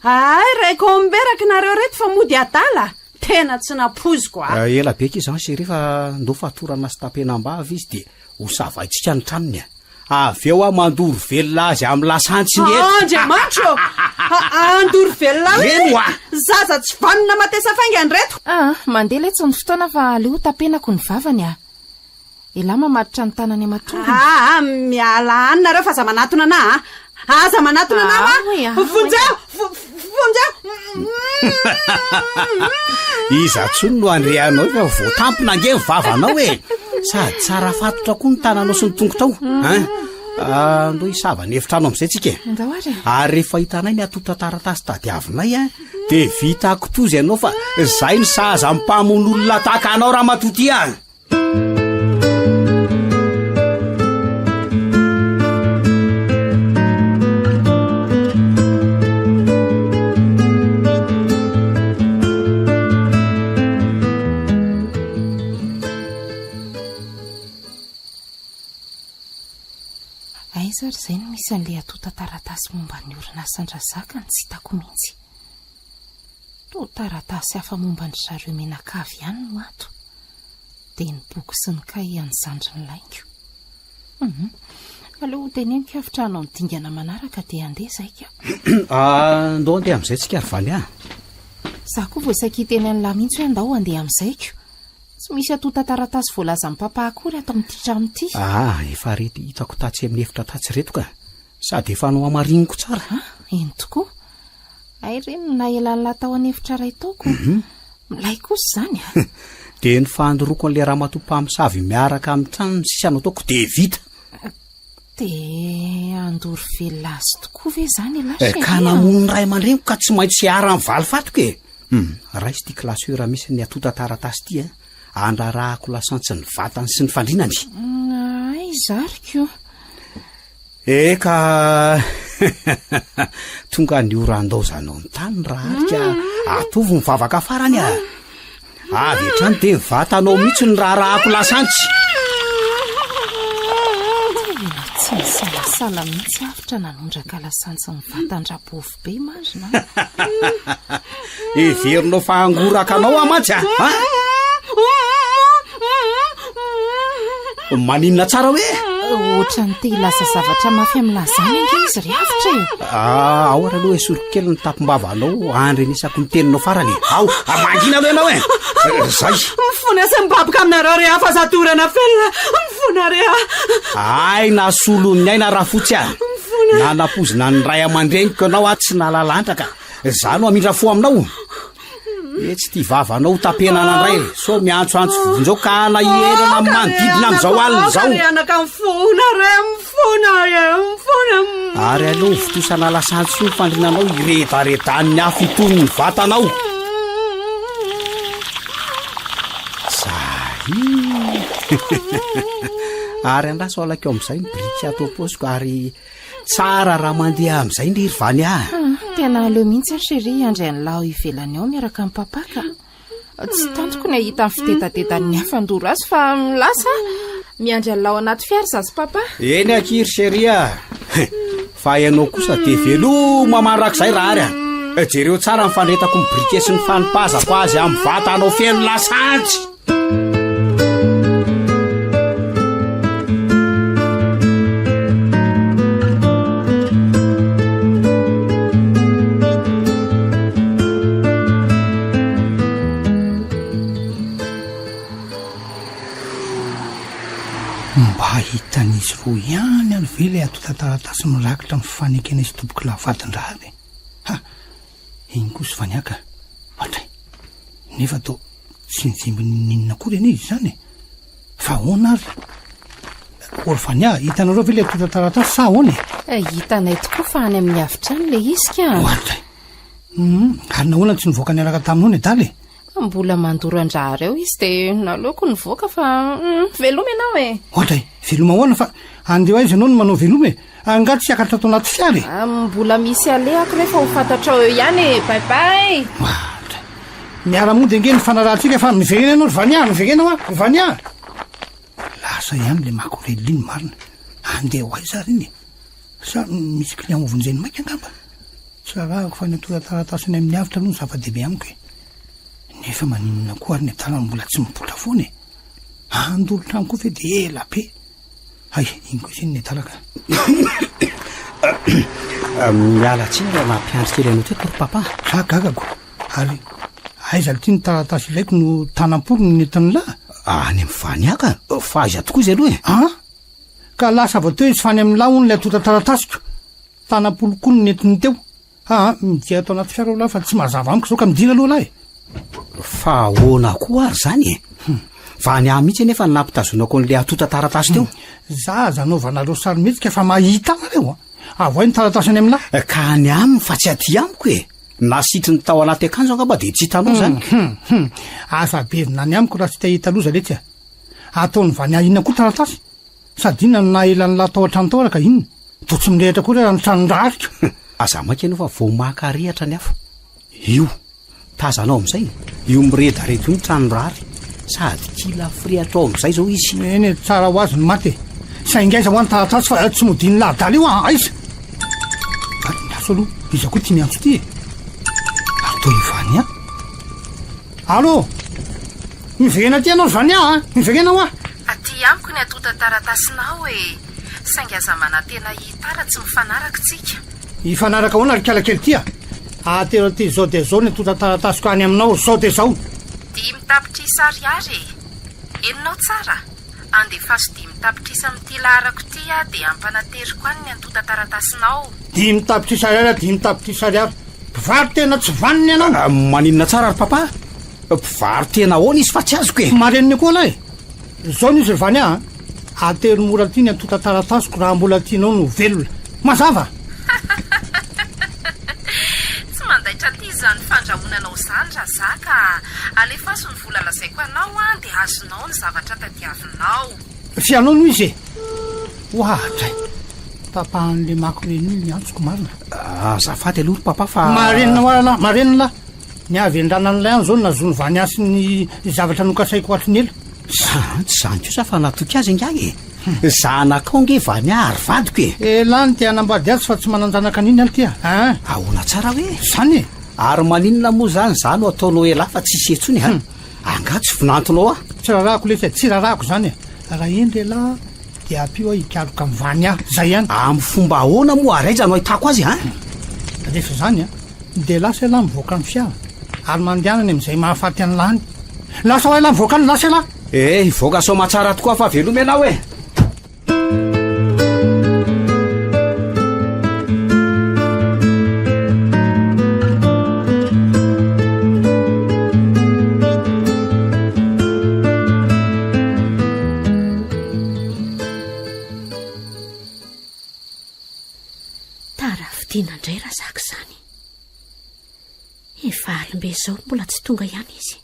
ay raiko mberaka nareo reto fa mody adala tena tsy napoziko ela beka izy sy rehefa ndo fatorana sy tapenam-bavy izy dia ho savaitsika ny tranony avy eo mandoro velona azy amin'ny lasantsy ny andriamanitro andoro velona zaza tsy vanina matesa faingany reto mandeha letsy ny fotoana fa le ho tapenako ny vavany ela mamaditra ny tanany amatongany miala any nareo fa aza manatona na aza manatona na fonjeo iza tsony no andreanao fa voatampina ange mivavanao e sady tsara fatotra koa ny tananao sy ny tongotao ndo hisavany efitrano am'izay tsika ary rehefa hitanay ny atota taratasy tadiavinay de vita kotozy ianao fa zay ny sahaza mpamon'olona taka anao raha matoty aizary zay no misy an'le atota taratasy momba ny orinasan-drazaka ny tsy hitako mihitsy to taratasy hafa momba ny zareo menakavy ihany no ato de ny boky sy ny kahie any zandry ny laingo aleo teneniko avitrano ny dingana manaraka de andeha zaika ndo andeha am'izay tsika ary vany za koa voaisakiteny any lahy mihitsy hoe andao andeha am'zaiko tsy misy atota taratasy voalaza ny papa akory ato amin'ity trano ity efa rety hitako tatsy amin'ny efitra tatsy reto ka sady efa no amariniko tsara eny tokoa ay reny na elan'ny latao any efitra ray taoko milay kosa zany de ny fandoroko an'le raha matopa amisavy miaraka amin'ny trano ny sisy anao taoko de vita de andory velona azy tokoa ve zany lasy ka namon'ny ray aman-dreniko ka tsy maintsy ara ny valy fatoko raisy ty klasera misy ny atota taratasy ty andrarahako lasantsy ny vatany sy ny fandrinany ay zariko eka tonga ny orandao zanao ny tany raha arika atovo mivavaka farany avy etrany de vatanao mihitsy ny raharahako lasantsy tsy misalasala mihitsy avitra nanondraka lasantsy ny vatandrabovy be mazina everinao fa angoraka anao amatsy maninona tsara hoe ohatra ny te lasa zavatra mafy amilazany ange izy ry avitra io aoara aloha esoroko kely ny tapombava-nao andrenisako ny teninao farany ao amangina aloha ianao zay mifona sy mibabika aminareo re afa zadorana felona mifona re ay nasolon'ny aina raha fotsy nanapozina ny ray aman-dreniko anao tsy nalalantraka za no amindra fo aminao tsy ty vavanao tapenanandray so miantsoantso vonjao ka anaierana manodidina am'izao alina zao anaka mifona re mifona ary aloha votosana lasantsy io fandrinanao iretaretan'ny afo itony ny vatanao zay ary andraso alakeo am'izay ny brika atao posiko ary tsara raha mandeha am'izay ndry vany tena aleo mihitsy chéri andray ny laho ivelany ao miaraka amin'ny papaka tsy tantoko ny ahita ny fitetatetan'ny afandoro azy fa milasa miandry ny lao anaty fiary zazy papa eny akiry chéria fa ianao kosa de veloma manrak'izay raha ary jereo tsara mifandretako ny brike sy ny fanipazako azy amin'ny vatanao feno lasantsy mba hitan'izy ro ihany any ve le atota taratasy mirakitra mifanekena izy toboky lavatindray iny kosa vaniaka atray nefa atao tsy nijimbonyninona kory eny izy zany fa ahoana ary ory vania hitanareo ve le atota taratasy sa ahoany hitanay tokoa fa any amin'ny avitrany le izy ka atray ary nahoana tsy nivoaka niaraka taminao ny daly mbola mandoran-drareo izy de naleoko nivoaka fa veloma ianao atray veloma ahoana fa andeo aizy ianao no manao veloma angaty tsy akatra atao anaty fiary mbola misy aleako rehefa ho fantatrao eo ihany baibay miara-mody ange ny fanarahantsika fa mivegena ianao vania mivegena vania lasa ihany le makoreliny marina andeha ho aiza reny sa misy client ovon'izay ny maika angamba tsarahako fa ny atota taratasiny amin'ny avitra aloha ny zava-dehibe amiko nefa maninona koa ary ny atalana mbola tsy mibola foany andolo trano koa fe de ela be ay iny koa siny ny atalaka miala tsy raha mampiandry kely anao teto ry papa gagako ary aiza ty ny taratasy ilaiko no tanampolo ny netiny lahy any amin'ny vaniaka fa aiza tokoa izy aloha ka lasa vao teo izy fany amin'ny lahy ony le atota taratasiko tanampolo koa ny netiny teo Midia atao anaty fiara lahy fa tsy mazava amiko zao ka midina aloha lahy. Fa ahoana koa ary zany e. Va ny ahy mihitsy nefa nampitazonako an'le atota taratasy teo. Za zanaovanareo sarometsika fa mahita nareo avoay ny taratasy any amin'lahy. Ka ny aminy fa tsy aty amiko e. Nasitry ny tao anaty akanjo angamba de tsy hitanao zany. Asa berina ny amiko raha tsy tahita loza letsy ataony va ny ahinona koa taratasy sady inona no nahelan'ny lahy tao an-trano tao araka inona to tsy mirehatra koa raha ny tranondrarika. Aza maika anao fa vao makarehatra ny hafa io tazanao am'izay io miredarety io ny tranondrary sady kila firehatra ao am'izay zao izy. Eny tsara ho azy ny maty saingaiza ho any taratasy fa tsy modiny ladala io aiza miaso aloha iza koa ty miantso ty ato ivany allo mivegena ty anao vany mivegena ho aty amiko ny atota taratasinao e saingy aza manantena hitara tsy mifanaraka tsika. Ifanaraka hoana ry kalakely tya atero ty zao de zao ny atota taratasiko any aminao zao de zao 10 tapitrisy ariary eninao tsara andefaso 10 tapitrisy amin'ity laharako ty de ampanateriko any ny atota taratasinao. 10 tapitrisy ariary 10 tapitrisy ariary mpivary tena tsy vaniny ianao. Maninona tsara ry papa mpivary tena ahoana izy fa tsy azoko e. Mareniny koa lahy zao nizy ry vany atero mora ty ny atota taratasiko raha mbola tianao no velona mazava. Tsy mandaitra ty zany fandrahonanao zany raha zaka alefaso ny vola lazaiko anao de azonao ny zavatra tadiavinao. Fianao no izy ohatra tapahan'le mako reny ny antsoko marina. Azafady aloha papa fa marenina hoala marenina ny avy endranan'ilay any zao nazony vany asy ny zavatra nokasaiko oatriny ela. Tsy zany kosa fa natoky azy angahy e. Zanakao nge vany ary vadiko e. Lany ty anambady azy fa tsy mananjanaka aniny any tya ahoana tsara hoe zany e. Ary maninona moa zany no ataonao ela fa tsy setsony anga tsy vinantonao tsy rarahako letsy tsy rarahako zany raha endry ela de apio hikaroka amin'ny vany zay ihany. Amin'ny fomba ahoana moa araiza no ahitako azy rehefa zany de lasa ela mivoaka ny fiara ary mandehanany am'izay mahafaty any lany lasa ho ela mivoaka any lasa ela voaka sao matsara tokoa fa veloma ianao e. Tara fidiana indray raha zaka zany efa alimbe zao mbola tsy tonga ihany izy.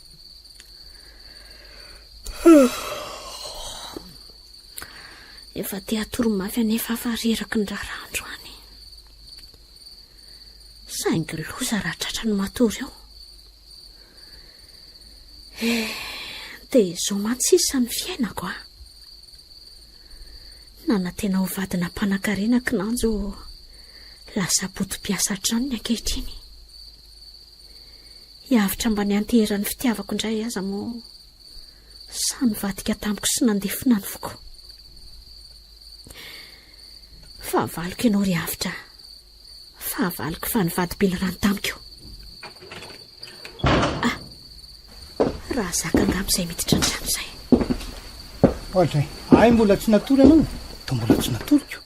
Efa te atoro-mafy anefa afa reraka ny rarandro any saingy loza raha tratra ny matory eo de zo mantsisa ny fiainako nanantena ho vadina mpanankarenaka nanjo lasa poto-piasa trano ny ankehitriny hiavitra mba ny anteheran'ny fitiavako indray aza mo samy vadika tamiko sy nandefina ny foko fahavaloko ianao ry avitra fahavaloko fa nyvadibely rano tamiko raha zaka angam'izay miditra ny trano izay ohatra ay mbola tsy natory anao to mbola tsy natoriko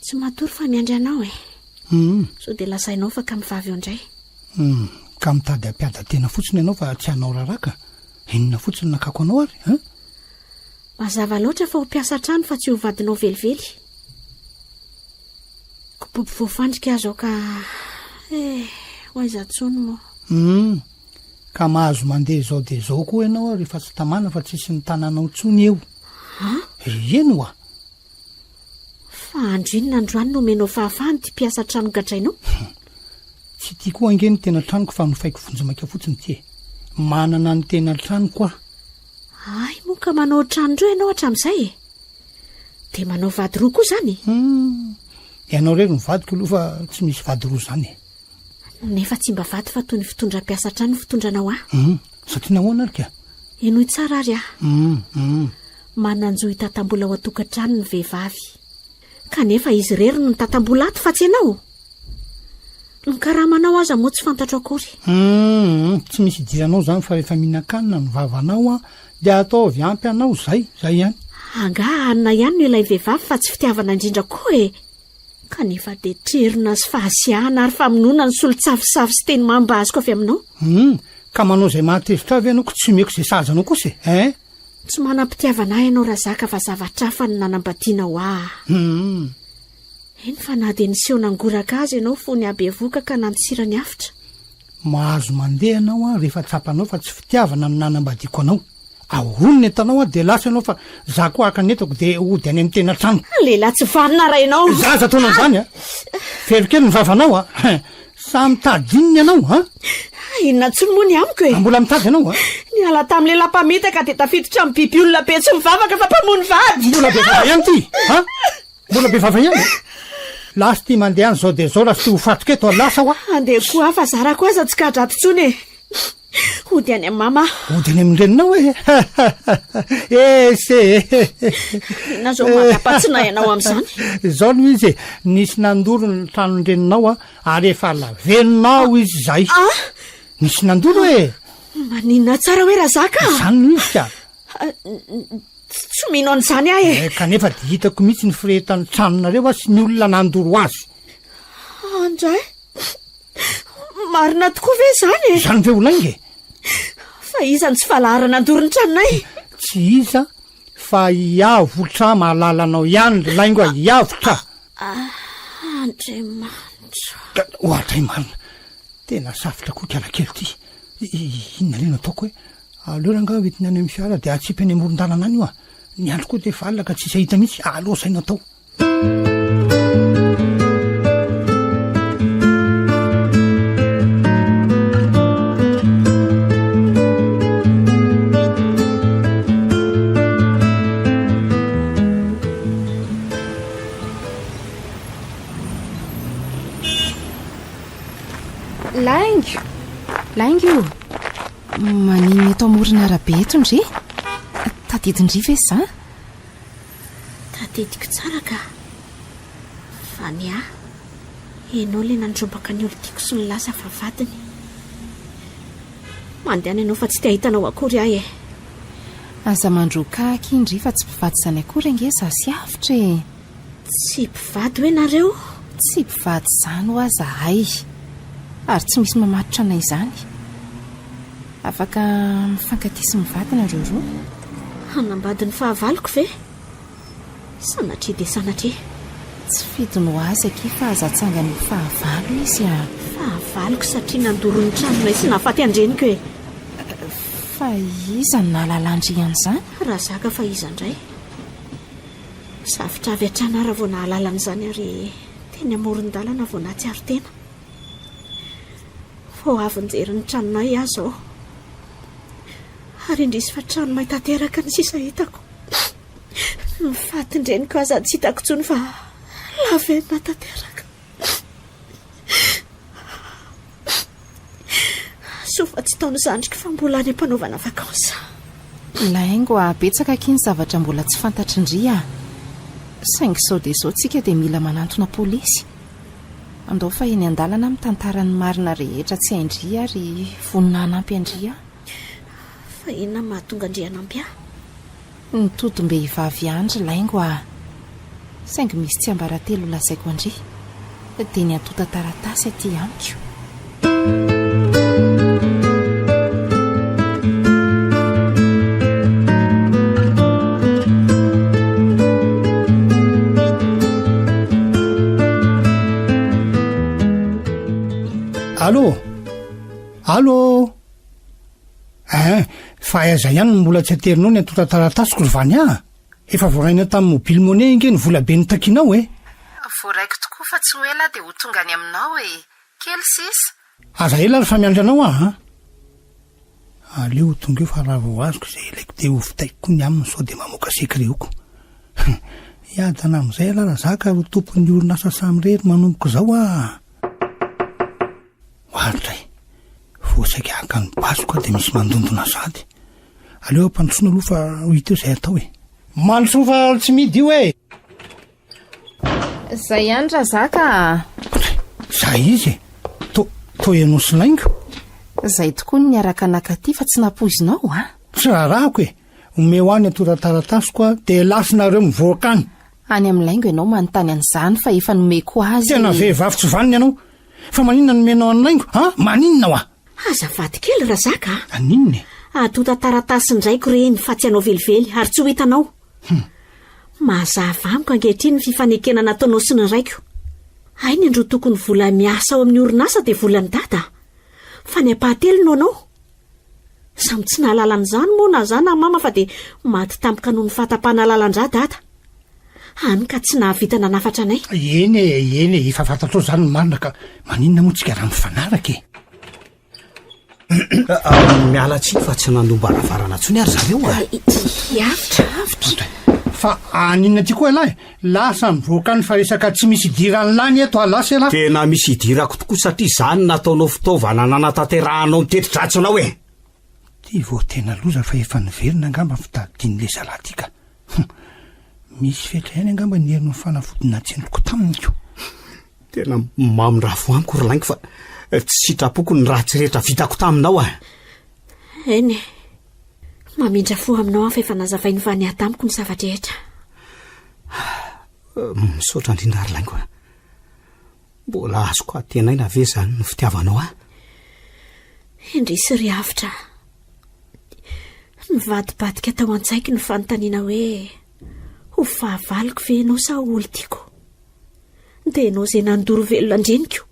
tsy matory fa miandry anao so de lasainao fa ka mivavy eo indray ka mitady ampiada tena fotsiny ianao fa tsy hanao raraka inona fotsiny nakako anao ary mazava loatra fa ho piasa trano fa tsy ho vadinao velively kopopo voafandrika azo ka ho aizatsony mo ka mahazo mandeha zao de zao koa ianao rehefa tsy tamana fa tsisy ny tanànao tsony eo eno fa andro inona androany no menao fahafahany ty piasa trano gadrainao tsy tia koa ange ny tena tranoko fa nofaiko vonjamaika fotsiny ty manana ny tena trano koa ay moa ka manao tranondreo ianao hatramin'izay de manao vady roa koa zany ianao rery mivadiko aloha fa tsy misy vady roa zany nefa tsy mba vady fa toy ny fitondram-piasa trano fitondranao satria nahoana ary ka enoy tsara ary mananjo hitatambola ho atokantrano ny vehivavy kanefa izy rery no nitatambola ato fa tsy ianao ny karaha manao aza moa tsy fantatro akory tsy misy idiranao zany fa rehefa mihinan-kanina ny vavanao de atao avy ampy anao zay ihany anga anina ihany no ilay vehivavy fa tsy fitiavana indrindra koa kanefa dia trerona sy fahasiahana ary famonoana ny solontsafisafy sy teny mambaziko avy aminao. Ka manao izay mahatevitra avy ianao ko tsy meko izay sazanao kosa tsy manam-pitiavana ahy ianao Razaka fa zavatra hafa ny nanambadiana ho eny fa na dia niseho nangoraka azy ianao fony abevoka ka nantsira ny afitra. Mahazo mandeha anao rehefa tsapanao fa tsy fitiavana ny nanambadiako anao. Ahonina entanao dia lasa ianao fa za koa aka netako dia ody any amin'ny tena trano. Lehilahy tsy vanina ra ianao. Zaza taona an'izany Ferokely ny vavanao samy tadininy ianao inona tsy moa ny amiko mbola mitady ianao ny ala tamin'ilay lampamitaka dia tafiditra amin'ny biby olona be tsy mivavaka fa mpamony vady. Mbola be vava ihany ty mbola be vava ihany lasa ty mandeha any zao dia zao lasa ty ho fatoka eto lasa andeha koa fa zarako aza tsy kadrato tsony ody any amin'ny mama. Ody any amin'ny reninao na zao matapatsina ianao amin'izany. Zao no izy nisy nandoro ny tranony reninao ary efa laveninao izy zay. Nisy nandoro maninona tsara hoe Razaka izany no izy ka tsy mino an'izany ahy kanefa dia hitako mihitsy ny firehetan'ny tranonareo sy ny olona nandoro azy. Andray marina tokoa ve izany izany ve olainge fa iza ny tsy falaharana nandoro ny tranonay. Tsy iza fa iavotra mahalalana ihany laingo iavotra. Andriamanitra ohatra marina tena safotra koa kalakely ty inona lena ataoko aleo ranga hoetiny any amin'ny fiara dia atsipy any amoron-dalana any io ny andro koa dia valona ka tsisy hita mihitsy aleo saina atao. Laingo io maniny eto amorona arabe eto ndry tadidindry ve za tadidiko tsara ka fa ny ianao le nandrombaka ny olo tiako sy ny lasa fa vadiny mandehana ianao fa tsy te ahitanao akory ahy aza mandroka akindry fa tsy mpivady izany akory ange za sy avitra tsy mpivady hoe nareo tsy mpivady izany ho aza hay ary tsy misy mamatotra anay izany afaka mifankatisy mivadina reo roa hanambady ny fahavaloko ve sanatria dia sanatria tsy fidiny ho azy aky fa azatsangany ho fahavalo izy fahavaloko satria nandoro ny tranonay sy nahafaty andreniko fa iza ny nahalalandry ian'izany Razaka fa iza indray safitra avy hatrana raha vao nahalalanaizany ary teny amoron-dalana vao natsiaro tena vao avy-nijery ny tranonay ahy zao ary indrisy fa trano may tanteraka ny sisa hitako mifatindreniko aza tsy hitako tsony fa lavenina tanteraka sofa tsy taony zandriko fa mbola any am-panaovana vakansa laingo abetsaka kiny zavatra mbola tsy fantatry-ndry saingy sao dia zao tsika dia mila manantona polisy andao fa eny an-dalana mitantarany marina rehetra tsy haindry ary vonina hanampy andria fa inona mahatonga andry hanampy ny totom-behivavy andry laingo saingy misy tsy ambaratelo lazaiko andry dia ny atota taratasy aty amiko Allô fa aiza ihany no mbola tsy aterinao ny atota taratasiko rovany efa voaraina tamin'ny mobile monnaie inge ny vola be ny takinao voaraiko tokoa fa tsy ho ela dia ho tonga any aminao kely sisa aza ela ary fa miandry anao aleo ho tonga eo fa raha vao azoko izay ilaiko dia ho vitaiko koa ny aminy sao dia mamoaka sekreoko iadana amin'izay ala Razaka ro tompon'ny orinasa samyrery manomboko zao hoatray voasaika haka ny basoko dia misy mandondona sady aleo ampandrosoana aloha fa ho hita eo izay atao mandrosoa fa tsy midy io zay ihany Razaka zay izy to ianao sy laingo zay tokoa ny niaraka nakaty fa tsy napoizinao tsy raharahako omeo any atota taratasiko dia lasinareo mivoaka any any amin'n'laingo ianao manontany an'izany fa efa nomeko azy. Tena vehivavy tsy vaniny ianao. Fa maninona nomenao an'laingo? Maninona ho azavady kely razaka. Aninona? Atota taratasy ndraiko reny fa tsy anao velively ary tsy ho hitanao. Mazava amiko ankehitriny ny fifanekena nataonao sy ny raiko. Ainy andro tokony vola miasa ao amin'ny orinasa dia volan'ny dada. Fa ny ampahatelonao anao. Samy tsy nahalala an'izany moa na zany na mama fa dia maty tampoka noho ny fatapana lalandra dada. Hany ka tsy nahavita nanafatra anay. Eny efa fantatrao izany ny marina ka maninona moa tsika raha mifanaraka e. Miala tsiny fa tsy nandomba-ravarana ntsony ary zareo Avitra. Fa aninona ty koa ilahy? Lasa mivoaka ny fa resaka tsy misy idirany lany eto alasa elahy. Tena misy idirako tokoa satria izany nataonao fitaovana nanatanterahanao mitery-dratsanao e. Ty vao tena loza fa efa niverina angamba fitadian'le zalatika. Misy fetrahany angamba ny herin'ny fanafodina tsenoko taminiko. Tena mamindrafo amiko rolaingo fa tsy sitrapoko ny raha tsy rehetra vitako taminao Eny. Mamindrafo aminao fa efa nazavainy fa ny atamiko ny zavatra rehetra. Misaotra indrindra rolaingo mbola azoko atenaina ve zany no fitiavanao Indrisy ry Avitra. Nivadibadika tao an-tsaiko ny fanontaniana hoe ho fahavaliko ve ianao sa olo tiako? Dia ianao izay nandoro velona andreniko.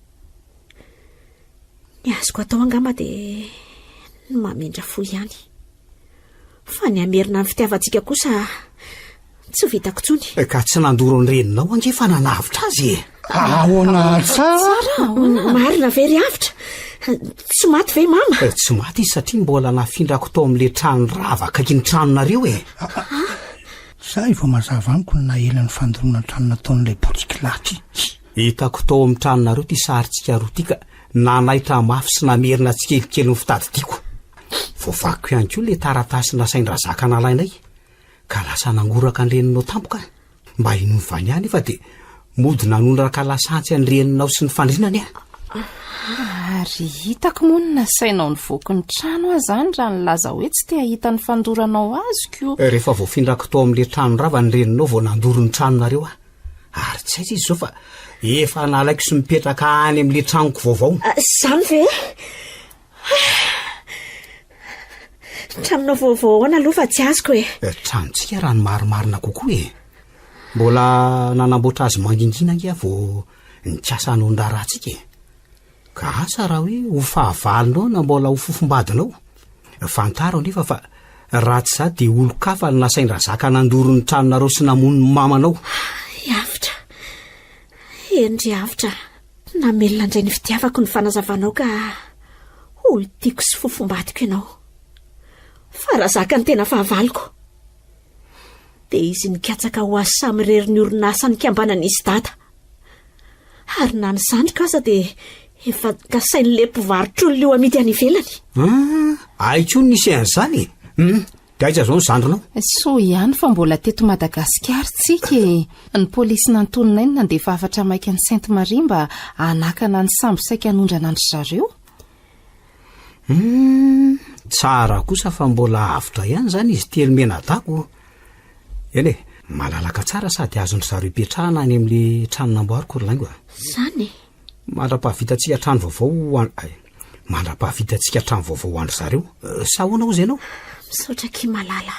Ny azoko atao angamba dia ny mamindrafo ihany. Fa ny amerina ny fitiavantsika kosa tsy vitako tsony. Ka tsy nandoro ny reninao ange fa nanavitra azy ahoana tsara? Marina ve ry Avitra? Tsy maty ve mama? Tsy maty izy satria mbola nafindrako tao amin'le trano ravaka ny tranonareo Zay vao mazava amiko ny nahela ny fandoroana trano nataon'ilay botsikilaty. Hitako tao amin'ny tranonareo ty saritsika roa ty ka nanaitra mafy sy namerina tsikelikely ny fitadidiako. Voavako ihany koa le taratasy nasain-drazaka nalainay ka lasa nangoraka ny reninao tampoka. Mba inovany ihany fa dia mody nanondraka lasantsy ny reninao sy ny fandrinany Ary hitako moa ny nasainao ny voky ny trano zany raha nilaza hoe tsy te hahita ny fandoranao azoko. Rehefa voafindrako tao amin'le trano rava ny reninao vao nandoro ny tranonareo ary tsy aiza izy zao fa efa nalaiko sy mipetraka any amin'le tranoko vaovao. Zany ve? Tranonao vaovao ahoana aloha fa tsy azoko e. Tranontsika raha ny marimarina kokoa mbola nanamboatra azy mangingina ngia vao nikasa hanondrarantsika ka asa raha hoe ho fahavalinao na mbola ho fofombadinao. Fantaro nefa fa raha tsy za dia olo-kafa ny nasain-drazaka nandoro ny tranonareo sy namono ny mamanao. Avitra. Endry Avitra. Namelona indray ny fitiavako ny fanazavanao ka olo tiako sy fofombadiko ianao. Fa raha zaka ny tena fahavaliko dia izy nikatsaka ho azy samy rerin'ny orinasa ny kambanan'izy dada. Ary na ny zandriko aza dia efa kasain'ny le mpivarotr'olona io amidy any ivelany. Aiko nisy an'izany dia aiza zao ny zandrinao? So ihany fa mbola teto Madagasikara tsika ny polisy nantononay ny nandefa afatra maika ny Sainte Marie mba hanakana ny sambo saika hanondrana andry zareo. Tsara kosa fa mbola avitra ihany zany izy telo menadako. Eny malalaka tsara sady azondry zareo ipetrahana any amin'le trano namboariko rolaingo Zany mandrapahavitatsika trano vaovao mandrapahavitatsika trano vaovao ho andry zareo. Sa ahoana ozy ianao? misaotra Kimalala.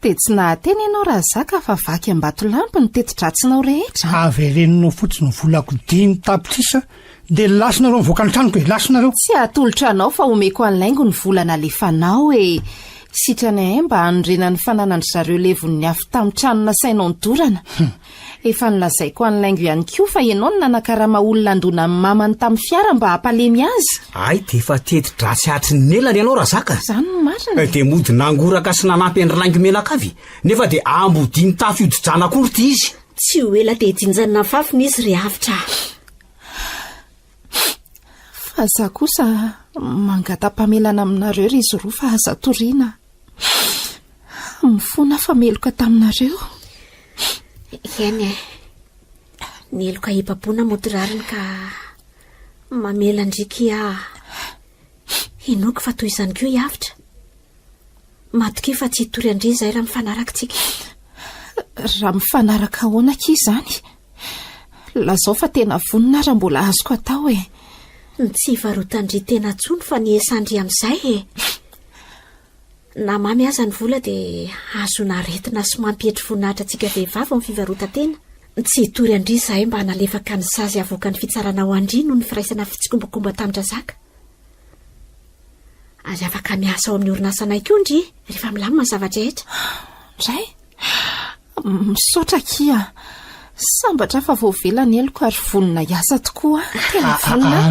Dia tsy nahateny ianao raha zaka fa vaky Ambatolampy ny teti-dratsinao rehetra. Avereninao fotsiny volako 10 tapitrisa dia lasinareo mivoaka ny tranoko lasinareo. Tsy atolotra anao fa omeko an'laingo ny volana alefanao sitrany mba hanondrenany fananandry zareo levon'ny afy tamin'ny trano nasainao ny dorana. Efa nilazaiko an'laingo ihany koa fa ianao ny nanakarama olona andona amin'ny mamany tamin'ny fiara mba hampalemy azy. Ay dia efa teti-dratsy hatry ny nelany ianao raha zaka. Zany no marina. Dia mody nangoraka sy nanampy ny laingo menaka avy nefa dia ambodiny tafy odi-drana akory ty izy. Tsy ho ela dia jinjanona fafiny izy ry Avitra. Fa za kosa mangata-pamelana aminareo ry izy roa fa aza toriana. Mifona fa meloka taminareo. Eny neloka hipapona motorariny ka mamela ndriky inoko fa toy izany koa Avitra. Matoki fa tsy hitory andry izay raha mifanaraka tsika. raha mifanaraka ahoana ki izany lazao fa tena vonina raha mbola azoko atao e. Ny tsy varotandry tena tsony fa ny esandry amin'izay e. Na mamy aza ny vola dia azona retina sy mampietry voninahitra antsika vehivavy amin'ny fivarotan-tena. Tsy hitory andry izahay mba hanalefaka ny sazy avoaka ny fitsarana ho andry noho ny firaisana fitsikombakomba tamindrazaka. Ary afaka miasa ao amin'ny orinasanay koa ndry rehefa milamina zavatra rehetra. Ray misaotra kia sambatra fa voavelany eloko ary vonina hiasa tokoa tena vonina.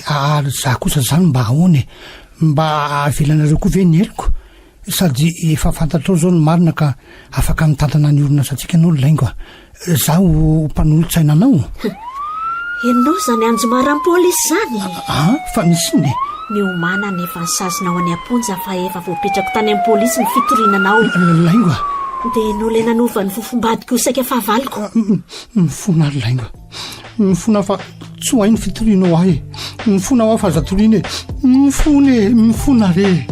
Ary za kosa zany mba ahoana mba avelanareo koa ve ny eloko sady efa fantatrao zao ny marina ka afaka mitantana ny orinasantsika anao laingo zaho mpanolotsaina anao. Ianao zany anjomaram-pôlisy zany. Fa misy iny miomana nefa ny sazinao any amponja fa efa voapetrako tany amin'ny pôlisy ny fitorinanao laingo dia nolena nova ny fofombadiko saika fahavaliko. Mifona ary laingo mifona fa tsy ho hay ny fitorinao ahy mifona ho aho fa zatoriana mifona re.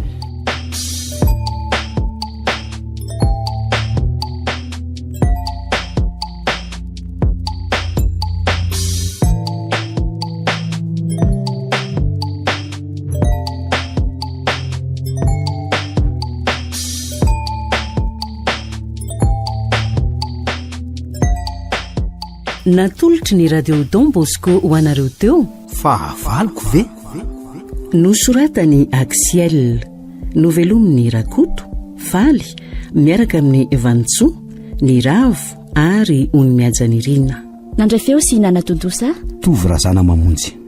Natolotry ny radio Don Bosco ho anareo teo fa avaliko ve nosoratany Axiel novelominy Rakoto Faly miaraka amin'ny Vantsoa ny Ravo ary Ony Miajanirina nandray feo sy Nana Tontosa tovy razana mamonjy.